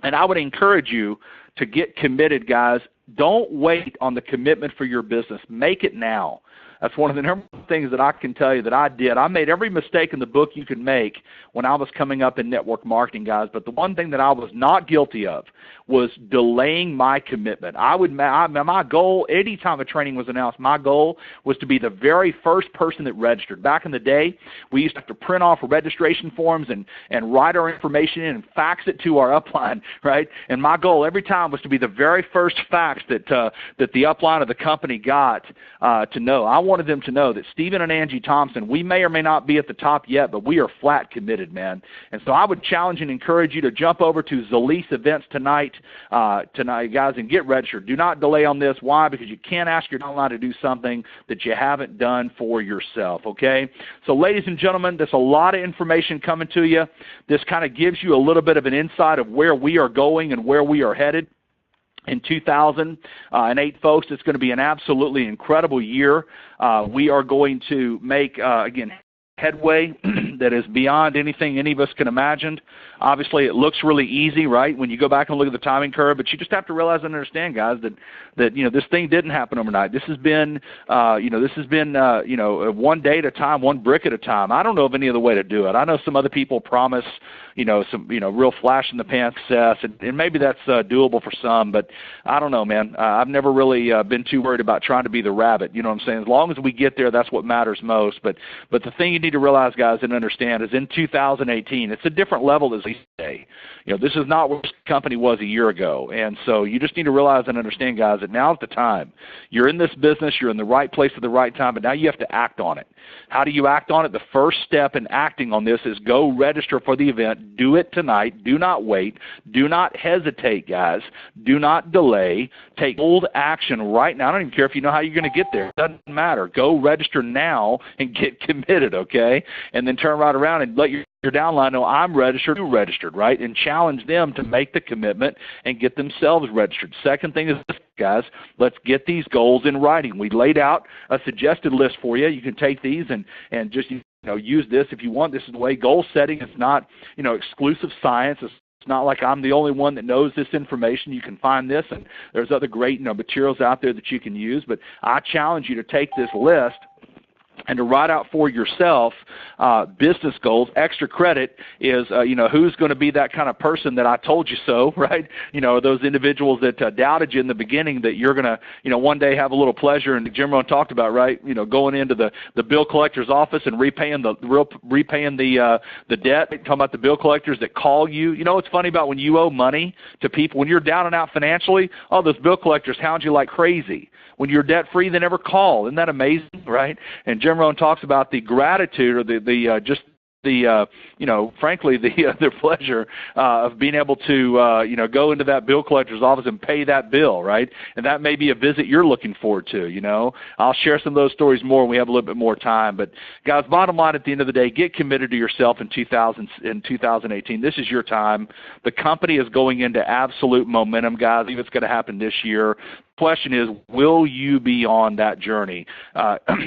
and I would encourage you to get committed, guys. Don't wait on the commitment for your business. Make it now. That's one of the number one things that I can tell you that I did. I made every mistake in the book you could make when I was coming up in network marketing, guys. But the one thing that I was not guilty of was delaying my commitment. My goal, anytime a training was announced, my goal was to be the very first person that registered. Back in the day, we used to have to print off registration forms and write our information in and fax it to our upline, right? And my goal every time was to be the very first fax that the upline of the company got to know. I wanted them to know that Stephen and Angie Thompson, we may or may not be at the top yet, but we are flat committed, man. And so I would challenge and encourage you to jump over to Zalis Events tonight, guys, and get registered. Do not delay on this. Why? Because you can't ask your downline to do something that you haven't done for yourself, okay? So, ladies and gentlemen, there's a lot of information coming to you. This kind of gives you a little bit of an insight of where we are going and where we are headed. In 2008, folks, it's going to be an absolutely incredible year. We are going to make, again, headway that is beyond anything any of us can imagine. Obviously, it looks really easy, right, when you go back and look at the timing curve, but you just have to realize and understand, guys, that this thing didn't happen overnight. This has been, one day at a time, one brick at a time. I don't know of any other way to do it. I know some other people promise, some, real flash in the pan success, and maybe that's doable for some, but I don't know, man. I've never really been too worried about trying to be the rabbit. You know what I'm saying? As long as we get there, that's what matters most. But the thing you need to realize, guys, and understand is in 2018, it's a different level as we say. This is not where this company was a year ago. And so you just need to realize and understand, guys, that now's the time. You're in this business. You're in the right place at the right time, but now you have to act on it. How do you act on it? The first step in acting on this is go register for the event. Do it tonight. Do not wait. Do not hesitate, guys. Do not delay. Take bold action right now. I don't even care if you know how you're going to get there. It doesn't matter. Go register now and get committed, okay? And then turn turn right around and let your downline know I'm registered, right? And challenge them to make the commitment and get themselves registered. Second thing is this, guys, let's get these goals in writing. We laid out a suggested list for you. You can take these and just use this if you want. This is the way goal setting is not exclusive science. It's not like I'm the only one that knows this information. You can find this, and there's other great materials out there that you can use. But I challenge you to take this list and to write out for yourself business goals. Extra credit is, who's going to be that kind of person that I told you so, right? Those individuals that doubted you in the beginning that you're going to, one day have a little pleasure. And Jim Rohn talked about, right, going into the bill collector's office and repaying the debt. Talking about the bill collectors that call you. What's funny about when you owe money to people, when you're down and out financially, all those bill collectors hound you like crazy. When you're debt-free, they never call. Isn't that amazing, right? And Jim Rohn talks about the gratitude or the pleasure of being able to, go into that bill collector's office and pay that bill, right? And that may be a visit you're looking forward to, I'll share some of those stories more when we have a little bit more time. But, guys, bottom line at the end of the day, get committed to yourself in 2018. This is your time. The company is going into absolute momentum, guys. I believe it's going to happen this year. Question is, will you be on that journey?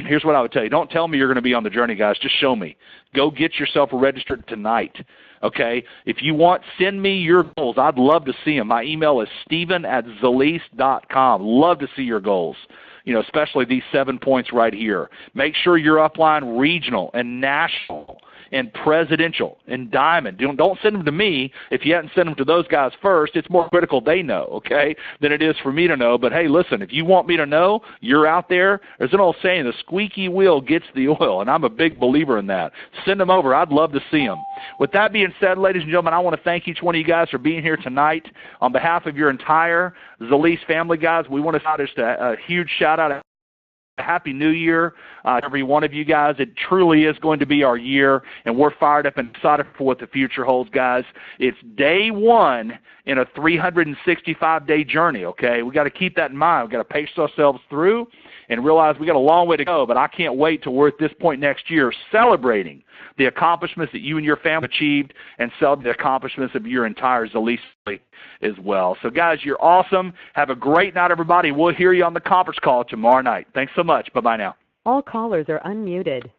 Here's what I would tell you. Don't tell me you're going to be on the journey, guys. Just show me. Go get yourself registered tonight, okay? If you want, send me your goals. I'd love to see them. My email is stephen@zalease.com. Love to see your goals, especially these 7 points right here. Make sure you're upline regional and national and presidential and diamond. Don't send them to me if you hadn't sent them to those guys first. It's more critical they know, okay, than it is for me to know. But, hey, listen, if you want me to know you're out there, there's an old saying, the squeaky wheel gets the oil, and I'm a big believer in that. Send them over. I'd love to see them. With that being said, ladies and gentlemen, I want to thank each one of you guys for being here tonight. On behalf of your entire Zalease family, guys, we want to shout just a huge shout-out. Happy New Year to every one of you guys. It truly is going to be our year, and we're fired up and excited for what the future holds, guys. It's day one in a 365-day journey, okay? We got to keep that in mind. We got to pace ourselves through and realize we got a long way to go, but I can't wait till we're at this point next year celebrating the accomplishments that you and your family achieved and celebrate the accomplishments of your entire Zalease family as well. So, guys, you're awesome. Have a great night, everybody. We'll hear you on the conference call tomorrow night. Thanks so much. Bye-bye now. All callers are unmuted.